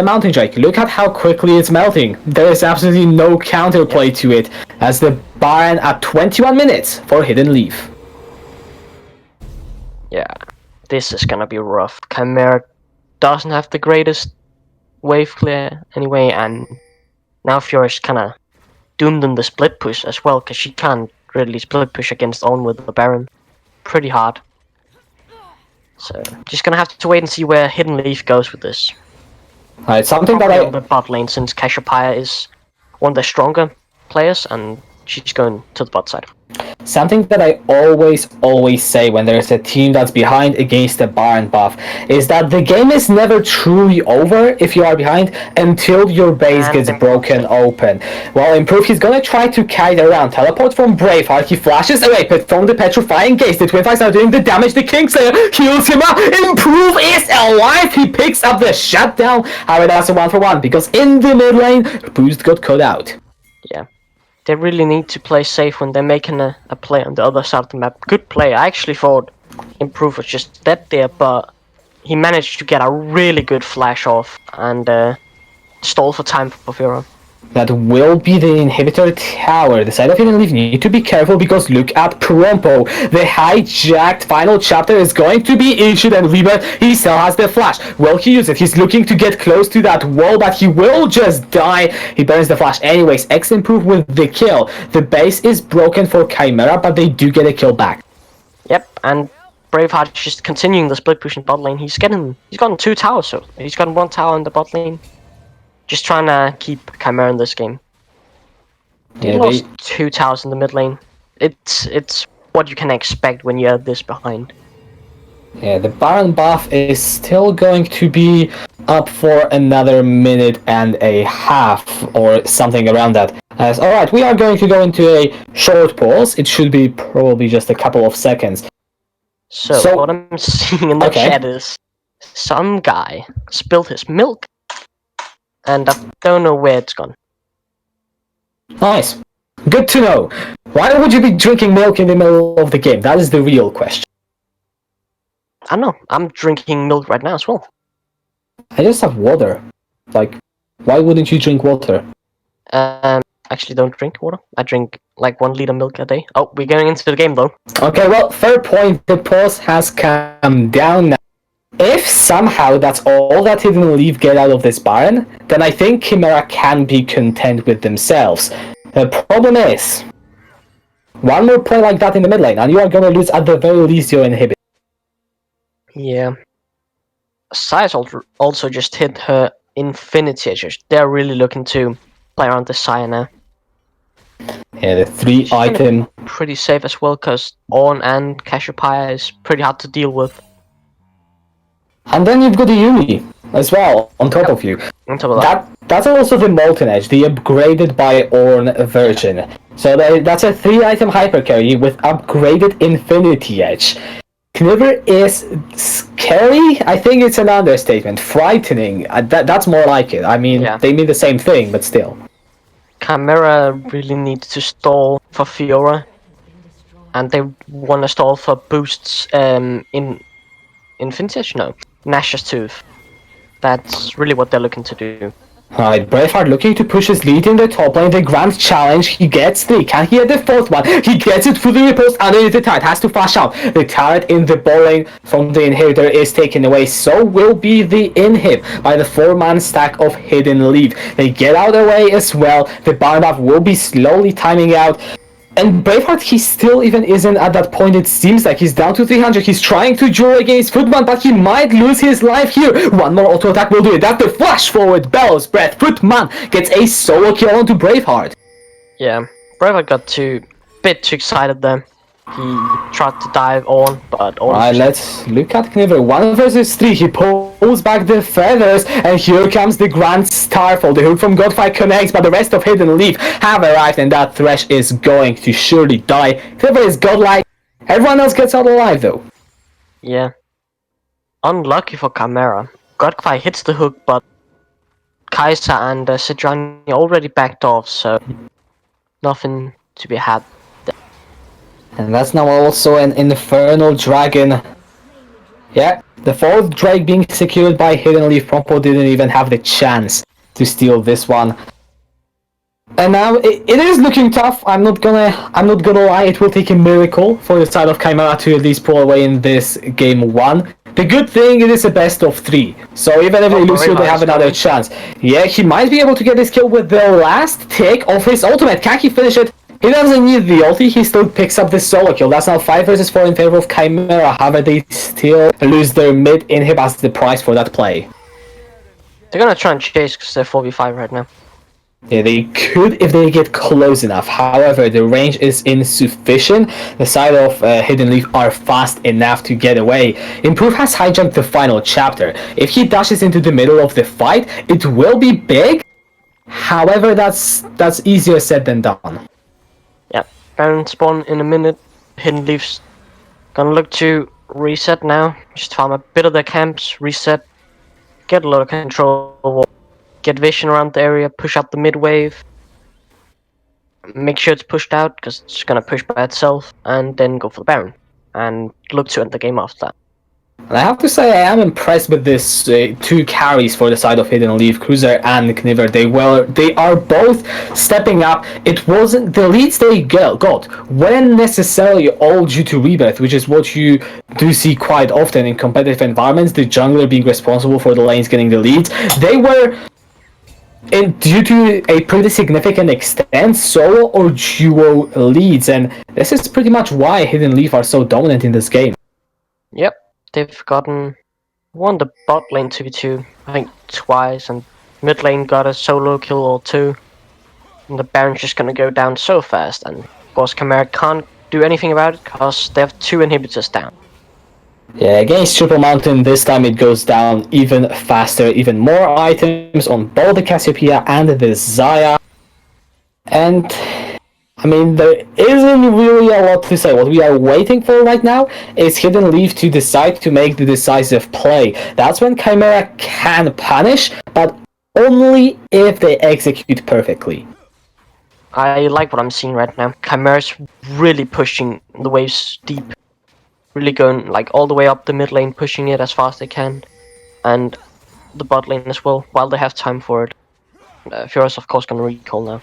Mountain Drake. Look at how quickly it's melting. There is absolutely no counterplay to it, as the Baron at 21 minutes for Hidden Leaf. Yeah, this is gonna be rough. Chimaera doesn't have the greatest wave clear anyway, and now Fiora's kinda doomed in the split push as well, because she can't really split push against Own with the Baron. Pretty hard. So, just gonna have to wait and see where Hidden Leaf goes with this. Alright, something that on the bot lane, since Cassiopeia is one of the stronger players, and she's going to the bot side. Something that I always say when there's a team that's behind against a Baron buff is that the game is never truly over if you are behind until your base gets broken open. Well, Improve, he's gonna try to carry it around. Teleport from Braveheart, he flashes away, but from the petrifying gaze, the Twin Flags are doing the damage. The Kingslayer heals him up. Improve is alive. He picks up the shutdown. However, that's a 1-for-1 because in the mid lane, Boost got cut out. Yeah. They really need to play safe when they're making a play on the other side of the map. Good play. I actually thought Improve was just dead there, but he managed to get a really good flash off and stall for time for Fiora. That will be the inhibitor tower. The side of Hidden Leaf need to be careful because look at Prompo. The hijacked final chapter is going to be issued, and Rebirth, he still has the flash. Will he use it? He's looking to get close to that wall, but he will just die. He burns the flash anyways. X Improve with the kill. The base is broken for Chimaera, but they do get a kill back. Yep, and Braveheart just continuing the split push in bot lane. He's gotten 2 towers, so he's gotten 1 tower in the bot lane. Just trying to keep Chimaera in this game. He lost 2 towers in the mid lane. It's what you can expect when you're this behind. Yeah, the Baron buff is still going to be up for another minute and a half or something around that. Alright, we are going to go into a short pause. It should be probably just a couple of seconds. So what I'm seeing in the okay. chat is some guy spilled his milk, and I don't know where it's gone. Nice. Good to know. Why would you be drinking milk in the middle of the game? That is the real question. I know. I'm drinking milk right now as well. I just have water. Like, why wouldn't you drink water? Actually don't drink water. I drink like 1 liter milk a day. Oh, we're going into the game though. Okay, well, fair point. The pause has come down now. If somehow that's all that Hidden Leaf get out of this Baron, then I think Chimaera can be content with themselves. The problem is, one more play like that in the mid lane, and you are gonna lose at the very least your inhibitor. Yeah. Size also just hit her Infinity Edge. They're really looking to play around the Saya now. Yeah, the 3 item. Pretty safe as well, because Ornn and Cassiopeia is pretty hard to deal with. And then you've got the Yumi as well, on top of you. On top of that. That's also the Molten Edge, the upgraded by Ornn version. So that's a 3 item hyper carry with upgraded Infinity Edge. Kniver is scary? I think it's an understatement. Frightening. That's more like it. I mean, They mean the same thing, but still. Chimaera really needs to stall for Fiora, and they want to stall for boosts in Infinity Edge? No, Nash's Tooth. That's really what they're looking to do. Alright, Braveheart looking to push his lead in the top lane, the grand challenge, he gets 3, can he get the 4th one? He gets it through the riposte underneath the turret, has to flash out. The turret in the ball lane from the inhibitor is taken away, so will be the inhib by the 4-man stack of Hidden Leaf. They get out of the way as well, the Baron buff will be slowly timing out. And Braveheart, he still even isn't at that point. It seems like he's down to 300. He's trying to duel against Footman, but he might lose his life here. One more auto attack will do it. That's the flash forward. Bell's breath. Footman gets a solo kill onto Braveheart. Yeah, Braveheart got a bit too excited there. He tried to dive on, but Alright, let's look at Kniver. 1 versus 3. He pulls back the feathers, and here comes the Grand Starfall. The hook from Godfire connects, but the rest of Hidden Leaf have arrived, and that Thresh is going to surely die. Kniver is godlike. Everyone else gets out alive, though. Yeah. Unlucky for Chimaera. Godfire hits the hook, but Kai'Sa and Sejuani already backed off, so nothing to be had. And that's now also an Infernal Dragon. Yeah, the 4th Drake being secured by Hidden Leaf. Prompo didn't even have the chance to steal this one. And now it is looking tough. I'm not gonna lie. It will take a miracle for the side of Chimaera to at least pull away in this game 1. The good thing, it is a best of 3. So even if they lose here, they have another chance. Yeah, he might be able to get this kill with the last tick of his ultimate. Can he finish it? He doesn't need the ulti, he still picks up the solo kill. That's now 5 versus 4 in favor of Chimaera. However, they still lose their mid inhib as the price for that play. They're gonna try and chase because they're 4v5 right now. Yeah, they could if they get close enough. However, the range is insufficient. The side of Hidden Leaf are fast enough to get away. Improve has hijacked the final chapter. If he dashes into the middle of the fight, it will be big. However, that's easier said than done. Yeah, Baron spawn in a minute. Hidden Leaf's gonna look to reset now. Just farm a bit of their camps, reset, get a lot of control, get vision around the area, push out the mid wave. Make sure it's pushed out because it's gonna push by itself, and then go for the Baron and look to end the game after that. And I have to say, I am impressed with this 2 carries for the side of Hidden Leaf, Cruiser and Kniver. They are both stepping up. It wasn't the leads they got weren't necessarily all due to Rebirth, which is what you do see quite often in competitive environments. The jungler being responsible for the lanes getting the leads. They were due to a pretty significant extent solo or duo leads, and this is pretty much why Hidden Leaf are so dominant in this game. Yep. They've won the bot lane 2v2, I think twice, and mid lane got a solo kill or 2. And the Baron's just gonna go down so fast, and of course Chimaera can't do anything about it because they have 2 inhibitors down. Yeah, against Triple Mountain, this time it goes down even faster, even more items on both the Cassiopeia and the Xayah. And I mean, there isn't really a lot to say. What we are waiting for right now is Hidden Leaf to decide to make the decisive play. That's when Chimaera can punish, but only if they execute perfectly. I like what I'm seeing right now. Chimaera's really pushing the waves deep. Really going like all the way up the mid lane, pushing it as fast as they can. And the bot lane as well, while they have time for it. Fiora's of course gonna recall now.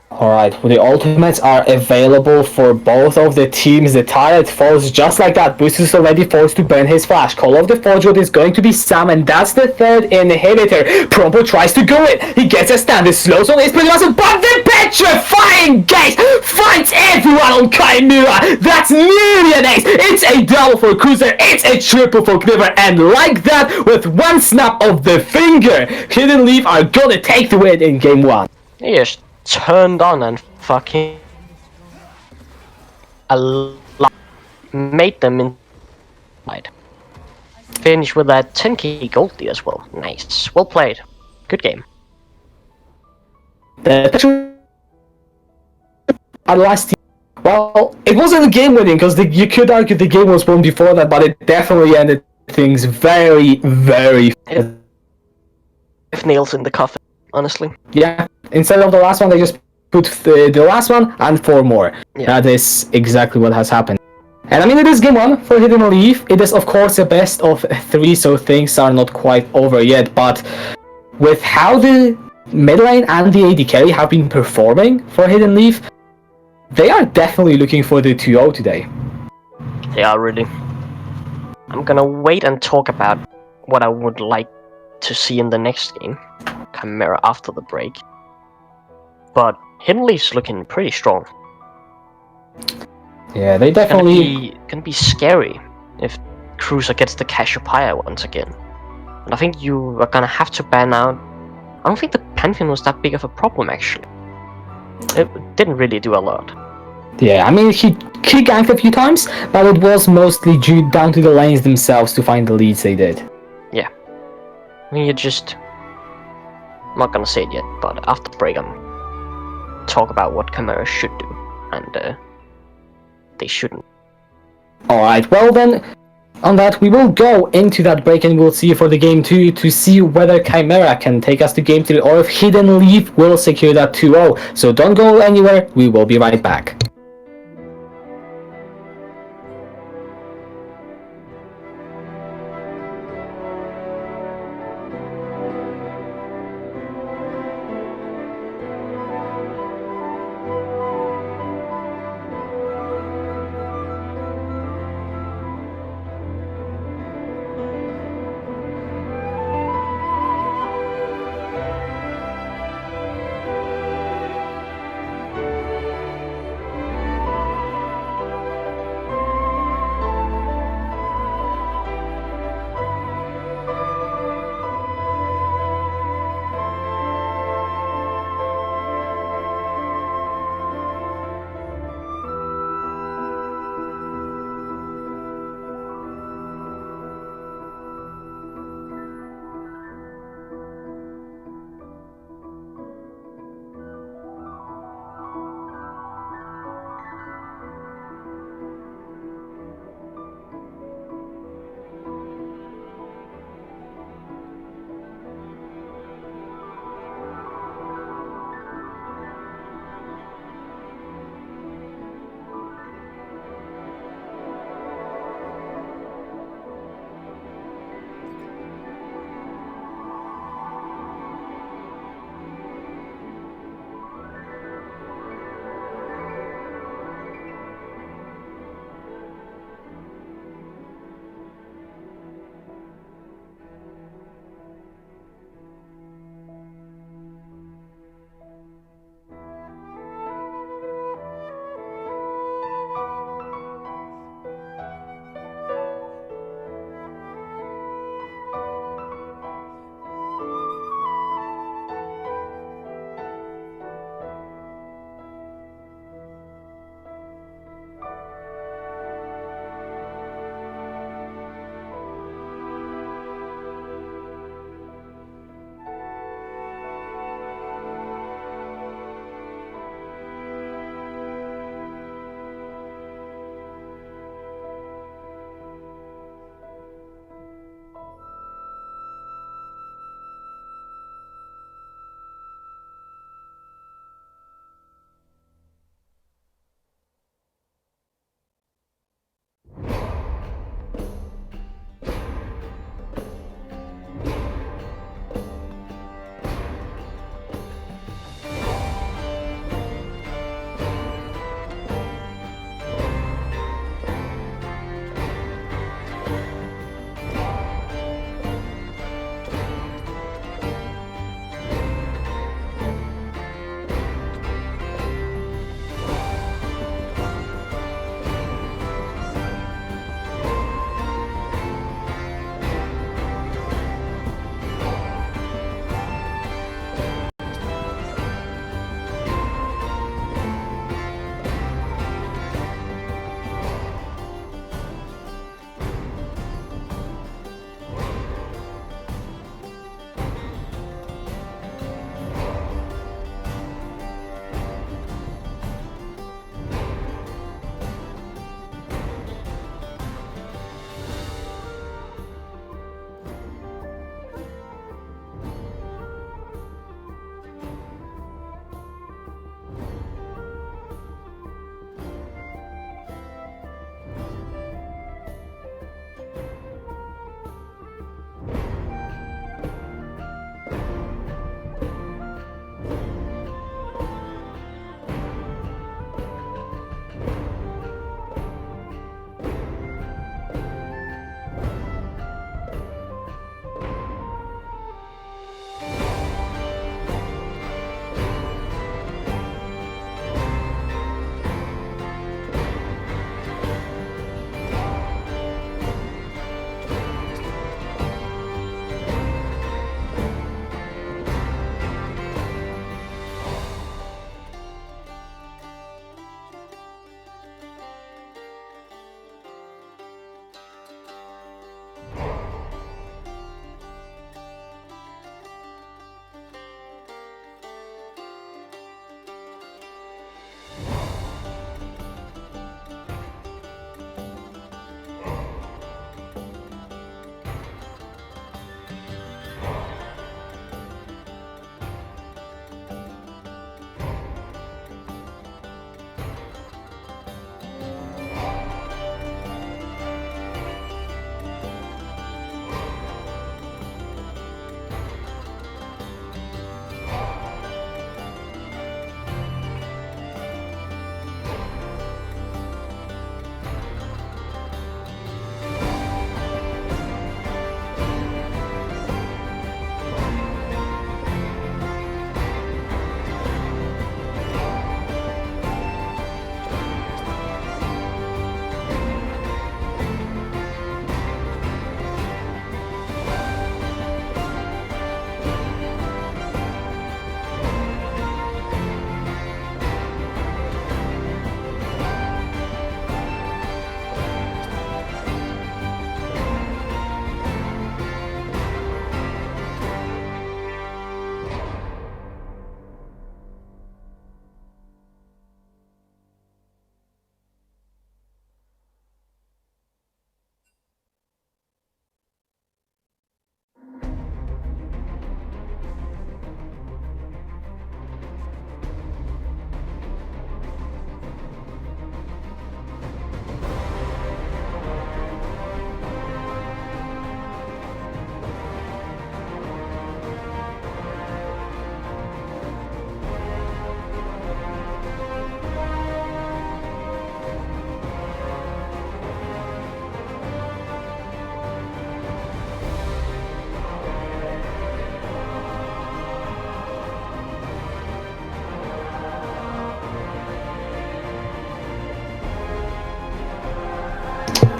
Alright, well, the ultimates are available for both of the teams. The Tyrant falls just like that. Boost is already forced to burn his flash. Call of the Forgewood is going to be Sam, and that's the third inhibitor. Prompo tries to go in. He gets a stand. The slow zone is pretty awesome, but the petrifying gaze finds everyone on Chimaera. That's nearly an ace. It's a double for Cruiser. It's a triple for Clipper. And like that, with one snap of the finger, Hidden Leaf are gonna take the win in game 1. He just turned on and fucking a lot, made them inside. Finish with that 10k goldie as well. Nice, well played, good game. Last year, well, it wasn't game winning because you could argue the game was won before that, but it definitely ended things very, very. If nails in the coffin, honestly. Yeah, instead of the last one, they just put the last one and 4 more. Yeah. That is exactly what has happened. And I mean, it is game 1 for Hidden Leaf. It is, of course, a best of 3, so things are not quite over yet. But with how the mid lane and the AD carry have been performing for Hidden Leaf, they are definitely looking for the 2-0 today. They are really. I'm gonna wait and talk about what I would like to see in the next game, Chimaera, after the break. But Hidden Leaf's looking pretty strong. Yeah, they definitely can be scary if Cruiser gets the Cassiopeia once again. And I think you are gonna have to ban out. I don't think the Pantheon was that big of a problem actually. It didn't really do a lot. Yeah, I mean, he ganked a few times, but it was mostly due down to the lanes themselves to find the leads they did. Yeah. I mean, I'm not gonna say it yet, but after the break I'm talk about what Chimaera should do, and they shouldn't. Alright, well then, on that, we will go into that break and we'll see for the game 2 to see whether Chimaera can take us to game 3 or if Hidden Leaf will secure that 2-0. So don't go anywhere, we will be right back.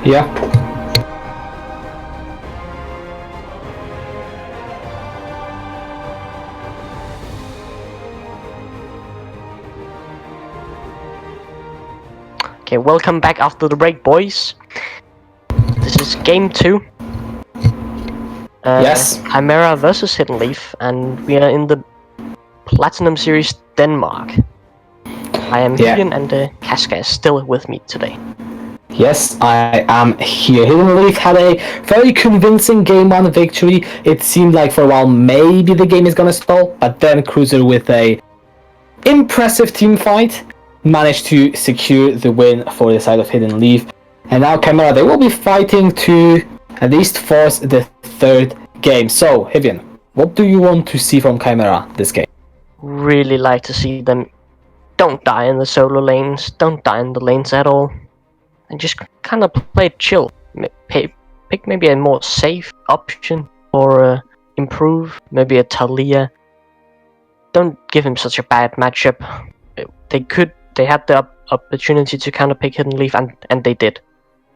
Yeah. Okay, welcome back after the break, boys. This is game 2. Yes. Chimaera versus Hidden Leaf, and we are in the Platinum Series Denmark. I am Vivian, and Casca is still with me today. Yes, I am here. Hidden Leaf had a very convincing Game 1 victory. It seemed like for a while maybe the game is gonna stall, but then Cruiser with a impressive team fight managed to secure the win for the side of Hidden Leaf. And now Chimaera, they will be fighting to at least force the third game. So, Hivian, what do you want to see from Chimaera this game? Really like to see them don't die in the solo lanes, don't die in the lanes at all, and just kind of play chill. Pick maybe a more safe option or improve, maybe a Talia. Don't give him such a bad matchup. They had the opportunity to kind of pick Hidden Leaf, and they did.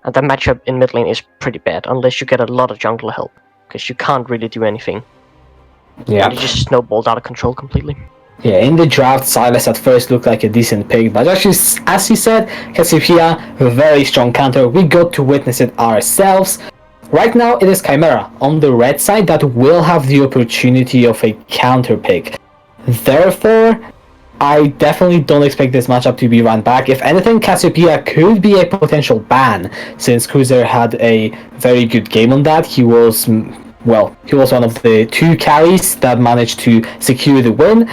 And that matchup in mid lane is pretty bad, unless you get a lot of jungler help, because you can't really do anything. Yeah. And it just snowballed out of control completely. Yeah, in the draft, Silas at first looked like a decent pick, but actually, as you said, Cassiopeia, a very strong counter. We got to witness it ourselves. Right now, it is Chimaera on the red side that will have the opportunity of a counter pick. Therefore, I definitely don't expect this matchup to be run back. If anything, Cassiopeia could be a potential ban, since Cruiser had a very good game on that. He was one of the 2 carries that managed to secure the win.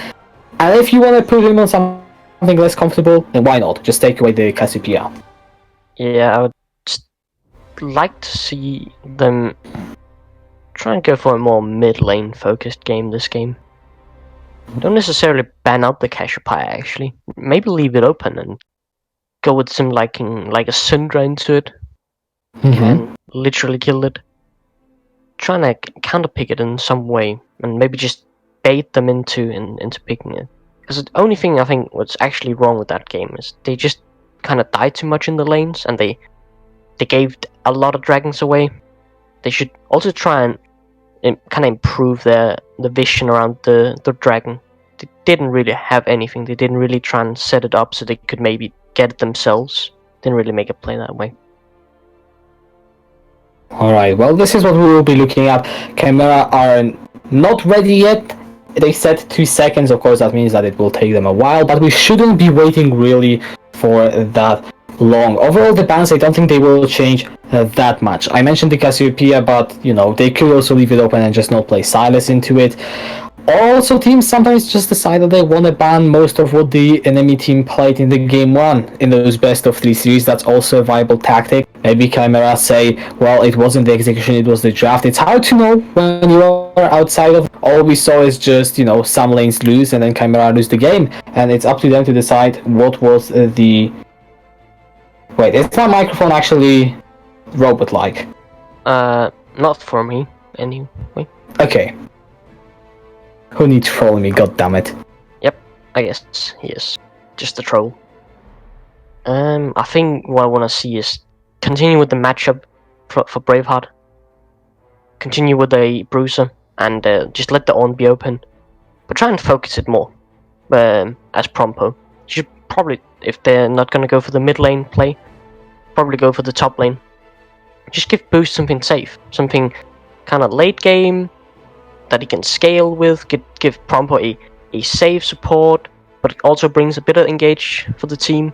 And if you want to put him on something less comfortable, then why not? Just take away the Cassiopeia. Yeah, I would like to see them try and go for a more mid lane focused game this game. Don't necessarily ban out the Cassiopeia, actually. Maybe leave it open and go with some like a Syndra into it. Can literally kill it. Trying to counterpick it in some way, and maybe just bait them into picking it. Because the only thing I think what's actually wrong with that game is they just kind of died too much in the lanes, and they gave a lot of dragons away. They should also try and kind of improve the vision around the dragon. They didn't really have anything. They didn't really try and set it up so they could maybe get it themselves. Didn't really make it play that way. Alright, well, this is what we will be looking at. Chimaera are not ready yet. They said 2 seconds, of course that means that it will take them a while, but we shouldn't be waiting really for that long. Overall, the bans, I don't think they will change that much. I mentioned the Cassiopeia, but they could also leave it open and just not play Silas into it. Also, teams sometimes just decide that they want to ban most of what the enemy team played in the game 1 in those best of 3 series. That's also a viable tactic. Maybe Chimaera say, well, it wasn't the execution, it was the draft. It's hard to know when you are outside of. All we saw is just, some lanes lose and then Chimaera lose the game. And it's up to them to decide what was the... Wait, is my microphone actually robot-like? Not for me, anyway. Okay. Who needs to follow me, goddammit? Yep, I guess he is. Just a troll. I think what I want to see is continue with the matchup for Braveheart. Continue with the Bruiser, and just let the on be open. But try and focus it more, as Prompo. You should probably, if they're not going to go for the mid lane play, probably go for the top lane. Just give Boost something safe. Something kind of late game, that he can scale with, give Prompo a save support, but it also brings a bit of engage for the team.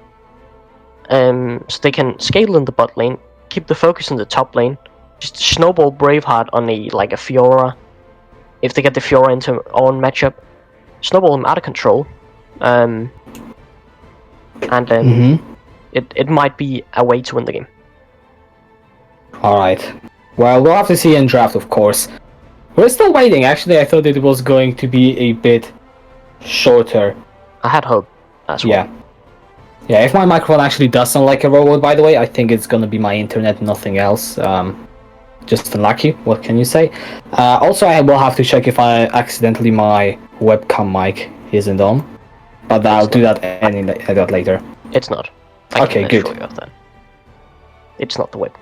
So they can scale in the bot lane, keep the focus in the top lane, just snowball Braveheart on a Fiora. If they get the Fiora into on matchup, snowball him out of control. And then it might be a way to win the game. Alright. Well, we'll have to see in draft, of course. We're still waiting. Actually, I thought it was going to be a bit shorter. I had hope as well. Yeah, if my microphone actually does sound like a robot, by the way, I think it's gonna be my internet, nothing else. Just unlucky, what can you say? Also, I will have to check if accidentally my webcam mic isn't on. But I'll do that later. It's not. Okay, good. Show you of that. It's not the web.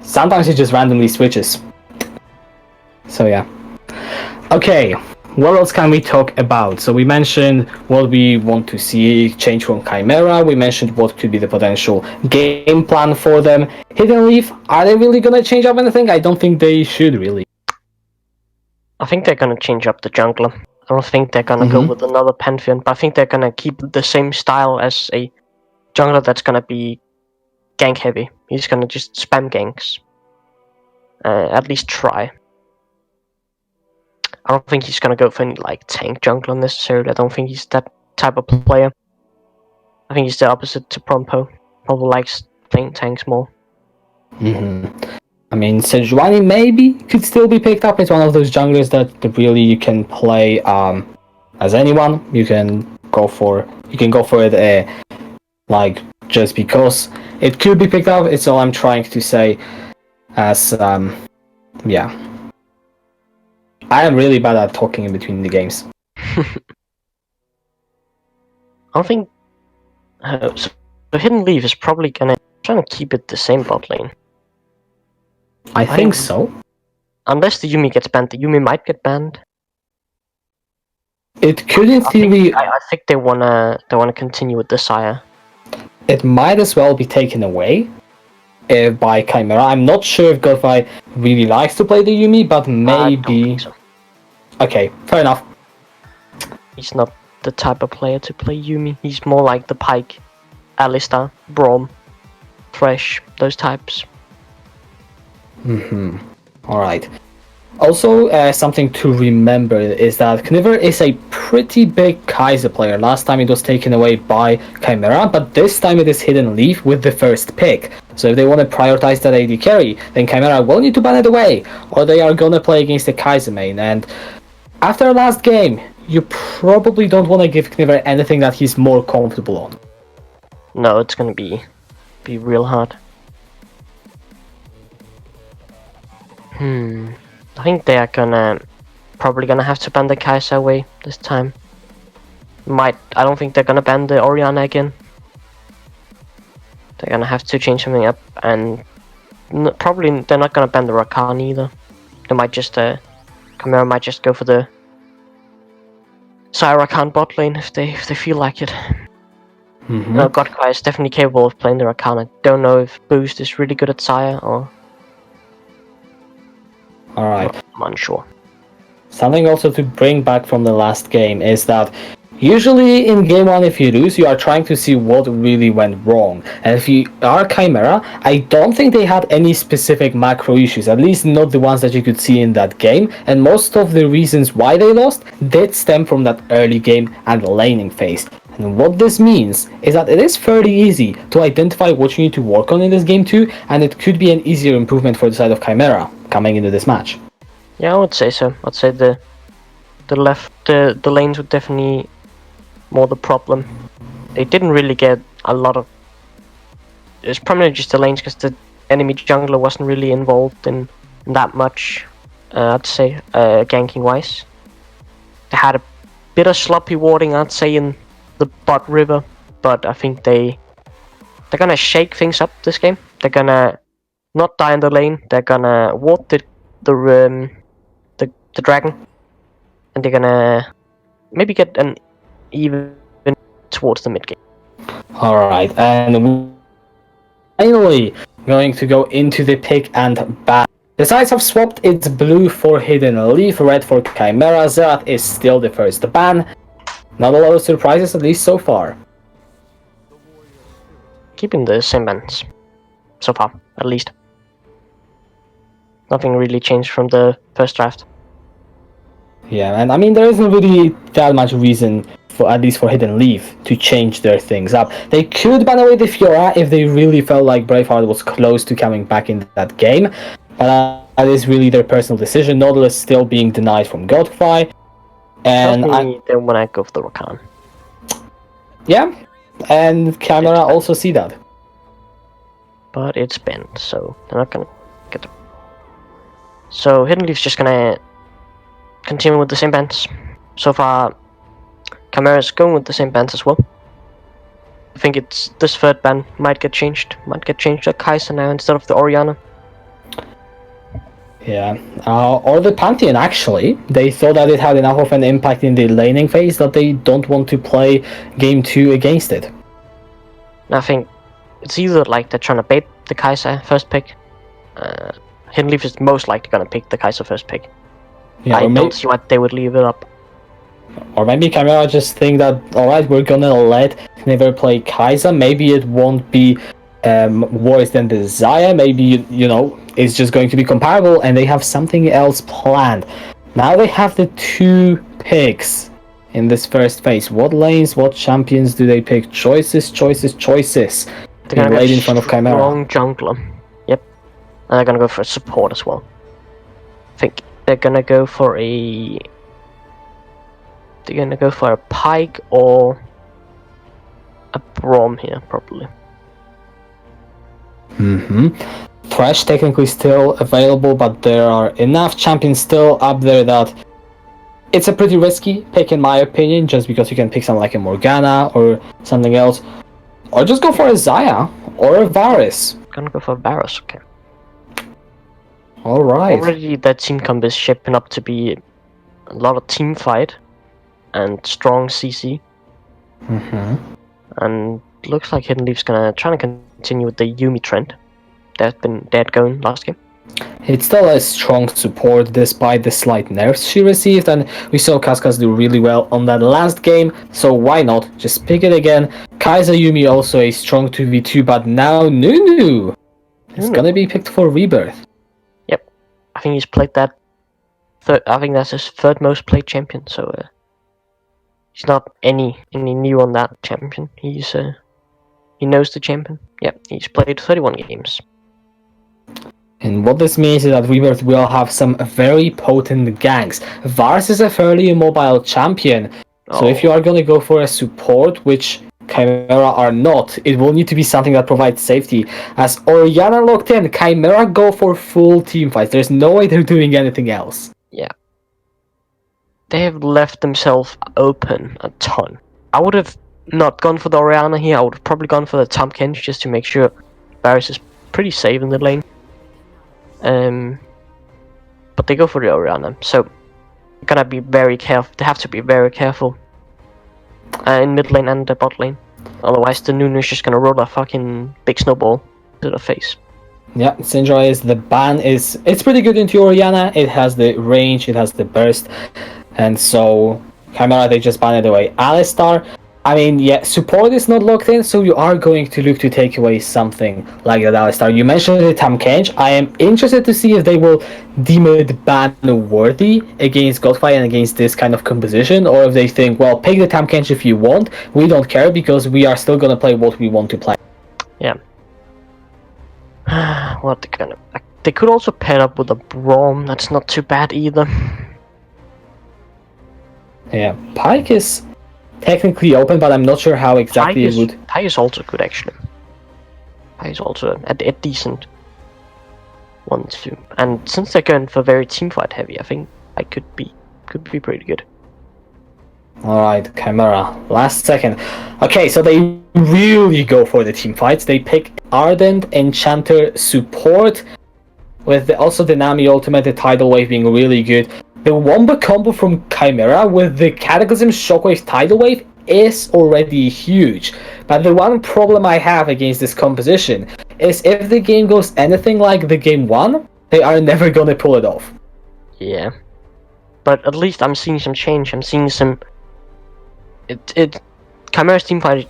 Sometimes he just randomly switches. So yeah. Okay, what else can we talk about? So we mentioned what we want to see change from Chimaera. We mentioned what could be the potential game plan for them. Hidden Leaf, are they really gonna change up anything? I don't think they should really. I think they're gonna change up the jungler. I don't think they're gonna go with another Pantheon, but I think they're gonna keep the same style as a jungler that's gonna be gank heavy. He's gonna just spam ganks. At least try. I don't think he's gonna go for any like tank jungler necessarily. I don't think he's that type of player. I think he's the opposite to Prompo. Probably likes playing tanks more. I mean, Sejuani maybe could still be picked up. It's one of those junglers that really you can play as anyone. You can go for it like just because it could be picked up. It's all I'm trying to say. As yeah, I am really bad at talking in between the games. I don't think so. The Hidden Leaf is probably gonna trying to keep it the same bot lane. I think so. Unless the Yuumi gets banned, the Yuumi might get banned. It could in theory. I think they wanna continue with the Sire. It might as well be taken away by Chimaera. I'm not sure if Godfrey really likes to play the Yuumi, but maybe. I don't think so. Okay, fair enough. He's not the type of player to play Yuumi. He's more like the Pyke, Alistar, Braum, Thresh, those types. Alright. Also, something to remember is that Kniver is a pretty big Kaiser player. Last time it was taken away by Chimaera, but this time it is Hidden Leaf with the first pick. So if they want to prioritize that AD carry, then Chimaera will need to ban it away, or they are gonna play against the Kaiser main. And after last game, you probably don't want to give Kniver anything that he's more comfortable on. No, it's gonna be real hard. I think they are probably gonna have to ban the Kai'Sa away this time. I don't think they're gonna ban the Orianna again. They're gonna have to change something up, and probably they're not gonna ban the Rakan either. They might just Chimaera might just go for the Sire Rakan bot lane if they feel like it. No, Godkai is definitely capable of playing the Rakan. I don't know if Boost is really good at Sire or. Alright. I'm unsure. Something also to bring back from the last game is that usually in game 1 if you lose, you are trying to see what really went wrong. And if you are Chimaera, I don't think they had any specific macro issues, at least not the ones that you could see in that game. And most of the reasons why they lost did stem from that early game and laning phase. And what this means is that it is fairly easy to identify what you need to work on in this game too, and it could be an easier improvement for the side of Chimaera coming into this match. Yeah, I would say so. I'd say the lanes were definitely more the problem. They didn't really get a lot of. It's primarily just the lanes because the enemy jungler wasn't really involved in that much. I'd say ganking wise, they had a bit of sloppy warding. I'd say in the bot river, but I think they're gonna shake things up this game. They're gonna not die in the lane. They're gonna ward the dragon, and they're gonna maybe get an even towards the mid game. Alright, and we're finally going to go into the pick and ban. The sides have swapped. It's blue for Hidden Leaf, red for Chimaera. Xerath is still the first ban. Not a lot of surprises, at least so far. Keeping the same bans so far, at least. Nothing really changed from the first draft. Yeah, and I mean, there isn't really that much reason, for at least for Hidden Leaf, to change their things up. They could ban away the Fiora if they really felt like Braveheart was close to coming back in that game, but that is really their personal decision. Nautilus still being denied from Godfrey, and they want to go for the Rakan. Yeah, and Chimaera also see that. But it's banned, so they're not gonna get them. So Hidden Leaf's just gonna continue with the same bans. So far, Chimaera's going with the same bans as well. I think it's this third ban might get changed. Might get changed to Kai'Sa now instead of the Orianna. Yeah, or the Pantheon actually. They thought that it had enough of an impact in the laning phase that they don't want to play game 2 against it. And I think it's either like they're trying to bait the Kai'Sa first pick. Hidden Leaf is most likely gonna pick the Kai'Sa first pick. Yeah, I don't see why they would leave it up. or maybe Chimaera just think that, alright, we're gonna let Never play Kai'Sa. Maybe it won't be worse than the Xayah. Maybe, you know, it's just going to be comparable and they have something else planned. Now they have the 2 picks in this first phase. What lanes, what champions do they pick? Choices. They're gonna laid in front of Chimaera. Strong jungler. Yep. And they're gonna go for support as well. I think they're gonna go for a... They're gonna go for a Pike or a Braum here, probably. Thresh technically still available, but there are enough champions still up there that it's a pretty risky pick in my opinion, just because you can pick something like a Morgana or something else. Or just go for a Xayah or a Varus. Gonna go for Varus, okay. Alright. Already that team comp is shaping up to be a lot of team fight and strong CC. And looks like Hidden Leaf's gonna try to continue with the Yuumi trend. That's been dead going last game. It's still a strong support despite the slight nerfs she received, and we saw Kaskas do really well on that last game, so why not just pick it again. Kai'Sa Yuumi also a strong 2v2, but now Nunu is gonna be picked for Rebirth. Yep, I think he's played that. I think that's his 3rd most played champion, so he's not any new on that champion. He knows the champion. Yep, he's played 31 games. And what this means is that Rebirth will have some very potent ganks. Varus is a fairly immobile champion, so if you are going to go for a support, which Chimaera are not, it will need to be something that provides safety. As Orianna locked in, Chimaera go for full team fights. There's no way they're doing anything else. Yeah. They have left themselves open a ton. I would have not gone for the Orianna here. I would have probably gone for the Tahm Kench just to make sure Varus is pretty safe in the lane. But they go for the Orianna, so gotta be very careful. They have to be very careful in mid lane and the bot lane. Otherwise, the Nunu is just gonna roll a fucking big snowball to the face. Yeah, Syndra is the ban it's pretty good into Orianna. It has the range, it has the burst, and so Chimaera they just ban it away. Alistar, I mean, yeah, support is not locked in, so you are going to look to take away something like that Alistar. You mentioned the Tahm Kench. I am interested to see if they will deem it ban worthy against Godfrey and against this kind of composition, or if they think, well, pick the Tahm Kench if you want, we don't care because we are still going to play what we want to play. Yeah. What they gonna... They could also pair up with a Braum, that's not too bad either. Yeah, Pike is technically open, but I'm not sure how exactly it would... Pike is also good, actually. Pike is also a decent one too. And since they're going for very teamfight heavy, I think I could be pretty good. Alright, Chimaera, last second. Okay, so they really go for the team fights. They pick Ardent, Enchanter, Support, with also the Nami ultimate, the Tidal Wave being really good. The Wombo combo from Chimaera with the Cataclysm, Shockwave, Tidal Wave is already huge. But the one problem I have against this composition is if the game goes anything like the game 1, they are never gonna pull it off. Yeah. But at least I'm seeing some change. I'm seeing some... Chimaera's teamfight...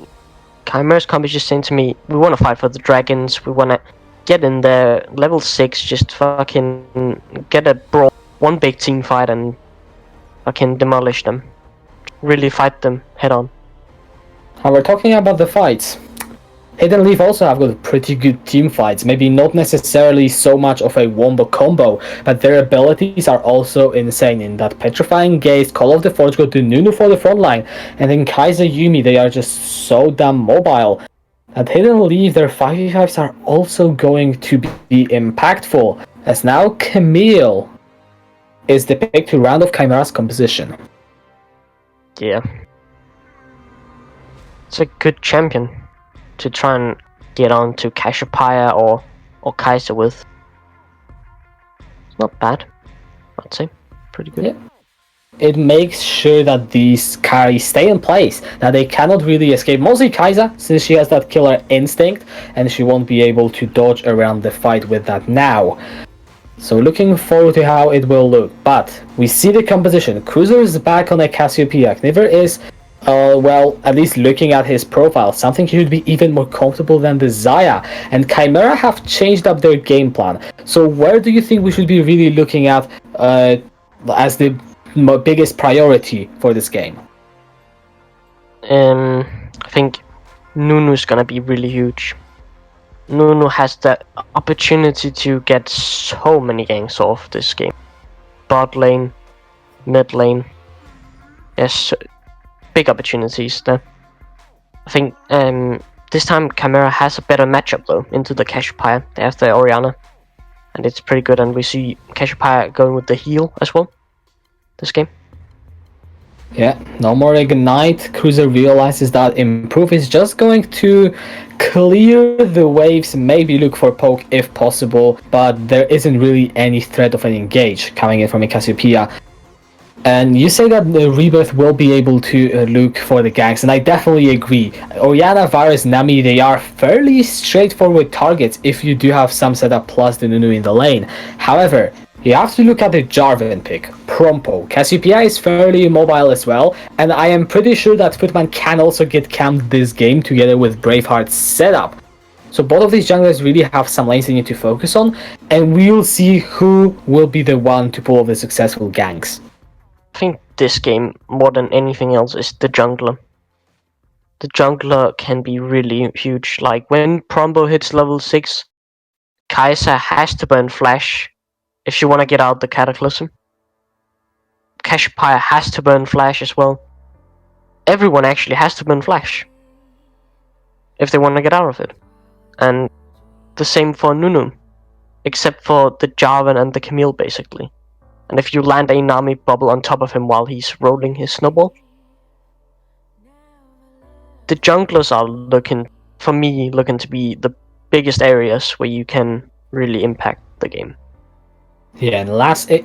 Chimaera's comp is just saying to me, we want to fight for the dragons, we want to get in there, level 6, just fucking get a brawl, one big team fight and fucking demolish them. Really fight them head on. And we're talking about the fights. Hidden Leaf also have got pretty good team fights, maybe not necessarily so much of a wombo combo, but their abilities are also insane in that Petrifying Gaze, Call of the Forge go to Nunu for the front line, and then Kai'Sa Yuumi, they are just so damn mobile. At Hidden Leaf, their 5v5s are also going to be impactful, as now Camille is the pick to round off Chimaera's composition. Yeah. It's a good champion to try and get on to Cassiopeia or Kai'Sa with. not bad. I'd say pretty good. Yeah. It makes sure that these carries stay in place, that they cannot really escape. Mostly Kai'Sa, since she has that killer instinct, and she won't be able to dodge around the fight with that now. So looking forward to how it will look. But we see the composition. Cruiser is back on a Cassiopeia. Kniver is, well, at least looking at his profile, something he would be even more comfortable than the Xayah. And Chimaera have changed up their game plan. So where do you think we should be really looking at as the biggest priority for this game? I think Nunu's gonna be really huge. Nunu has the opportunity to get so many ganks off this game. Bot lane, mid lane. Yes, big opportunities there. I think this time Chimaera has a better matchup though into the Cassiopeia. They have the Orianna, and it's pretty good. And we see Cassiopeia going with the heal as well this game. Yeah, no more Ignite. Cruiser realizes that Improve is just going to clear the waves, maybe look for poke if possible, but there isn't really any threat of an engage coming in from a Cassiopeia. And you say that the Rebirth will be able to look for the ganks, and I definitely agree. Orianna, Varus, Nami, they are fairly straightforward targets if you do have some setup plus the Nunu in the lane. However, you have to look at the Jarvan pick, Prompo. Cassiopeia is fairly mobile as well, and I am pretty sure that Footman can also get camped this game together with Braveheart's setup. So both of these junglers really have some lanes they need to focus on, and we'll see who will be the one to pull off the successful ganks. I think this game, more than anything else, is the jungler. The jungler can be really huge. Like when Prompo hits level 6, Kai'Sa has to burn Flash if she want to get out the Cataclysm. Cassiopeia has to burn Flash as well. Everyone actually has to burn Flash if they want to get out of it. And the same for Nunu, except for the Jarvan and the Camille basically. And if you land a Nami bubble on top of him while he's rolling his snowball, the junglers are looking to be the biggest areas where you can really impact the game. Yeah, and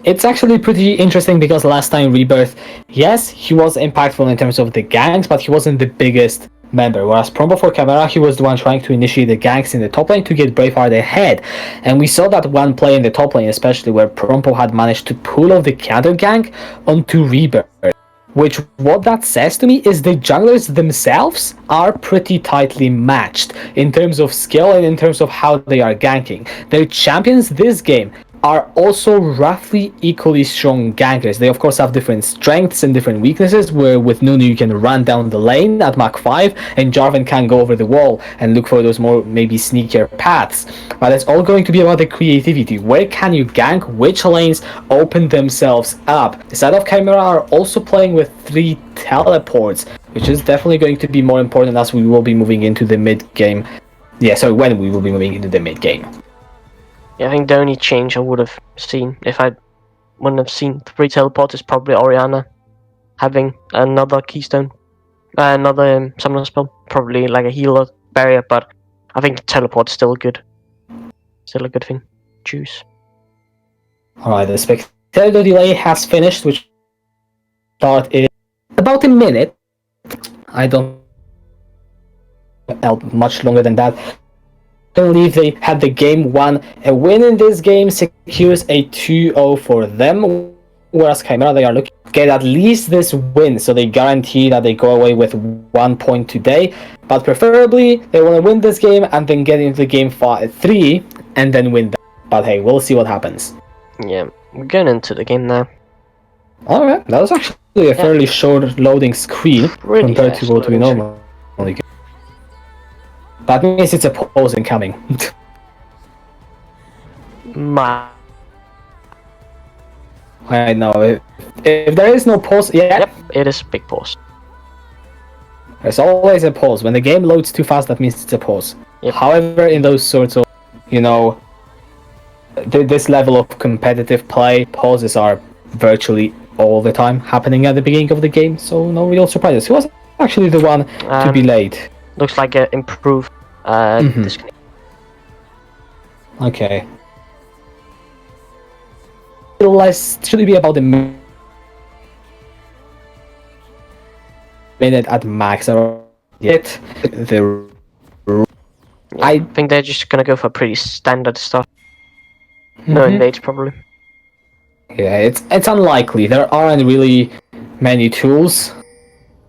it's actually pretty interesting because last time Rebirth, yes, he was impactful in terms of the ganks, but he wasn't the biggest member. Whereas Prompo for Chimaera, he was the one trying to initiate the ganks in the top lane to get Braveheart ahead. And we saw that one play in the top lane, especially where Prompo had managed to pull off the counter gank onto Rebirth. Which, what that says to me is the junglers themselves are pretty tightly matched in terms of skill and in terms of how they are ganking. Their champions this game are also roughly equally strong gankers. They of course have different strengths and different weaknesses, where with Nunu you can run down the lane at Mach 5 and Jarvan can go over the wall and look for those more maybe sneakier paths. But it's all going to be about the creativity. Where can you gank? Which lanes open themselves up? The side of Chimaera are also playing with 3 teleports, which is definitely going to be more important as we will be moving into the mid game. Yeah, sorry, when we will be moving into the mid game. Yeah, I think the only change I would have seen, if I wouldn't have seen 3 teleports, is probably Orianna having another keystone, another summoner spell, probably like a healer barrier, but I think teleport's still good. Still a good thing. Choose. Alright, the spectator delay has finished, which started about a minute. I don't much longer than that. I believe they had the game won. A win in this game secures a 2-0 for them, whereas Chimaera, they are looking to get at least this win, so they guarantee that they go away with 1 point today. But preferably, they want to win this game and then get into game 3 and then win that. But hey, we'll see what happens. Yeah, we're going into the game now. Alright, that was actually a fairly short loading screen compared to what we normally get. That means it's a pause incoming. I know. If there is no pause, yeah. Yep, it is a big pause. There's always a pause. When the game loads too fast, that means it's a pause. Yep. However, in those sorts of, this level of competitive play, pauses are virtually all the time happening at the beginning of the game, so no real surprises. Who was actually the one to be late? Looks like an improved disconnect. Okay. less, should be about the minute at max. It the I think they're just gonna go for pretty standard stuff. No Mhm. invades probably. Yeah, it's unlikely. There aren't really many tools.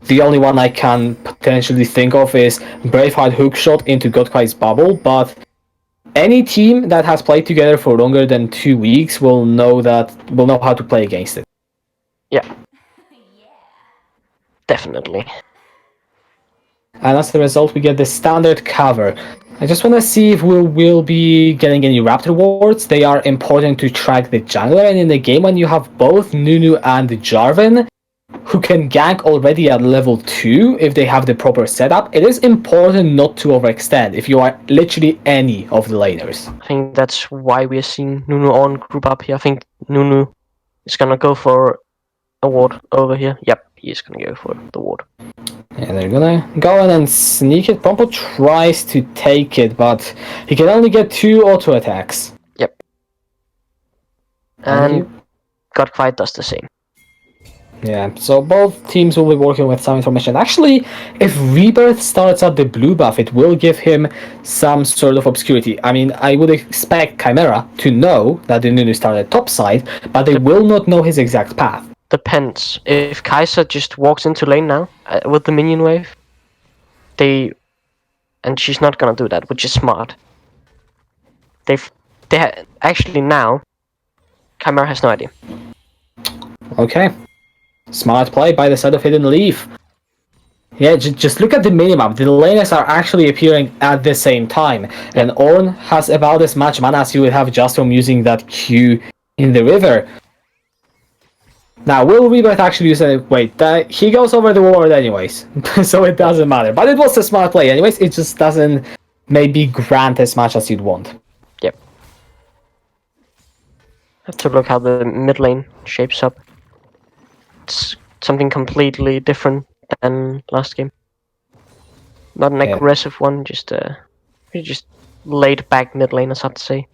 The only one I can potentially think of is Braveheart Hookshot into Godkai's bubble, but any team that has played together for longer than 2 weeks will know how to play against it. Yeah. Definitely. And as a result, we get the standard cover. I just want to see if we will be getting any Raptor wards. They are important to track the jungler, and in the game when you have both Nunu and Jarvan, who can gank already at level 2 if they have the proper setup, it is important not to overextend if you are literally any of the laners. I think that's why we're seeing Nunu on group up here. I think Nunu is gonna go for a ward over here. Yep, he is gonna go for the ward. Yeah, they're gonna go in and sneak it. Pompo tries to take it, but he can only get 2 auto attacks. Yep. And Godfight does the same. Yeah, so both teams will be working with some information. Actually, if Rebirth starts at the blue buff, it will give him some sort of obscurity. I mean, I would expect Chimaera to know that the Nunu started top side, but they will not know his exact path. Depends. If Kai'Sa just walks into lane now with the minion wave, and she's not gonna do that, which is smart. Actually now, Chimaera has no idea. Okay. Smart play by the side of Hidden Leaf. Yeah, just look at the minimap. The laners are actually appearing at the same time. And Ornn has about as much mana as you would have just from using that Q in the river. Now, will Rebirth actually use it? Wait, he goes over the ward anyways. So it doesn't matter. But it was a smart play anyways. It just doesn't maybe grant as much as you'd want. Yep. Have to look how the mid lane shapes up. It's something completely different than last game. Not an aggressive one, just laid back mid lane, as I have to say.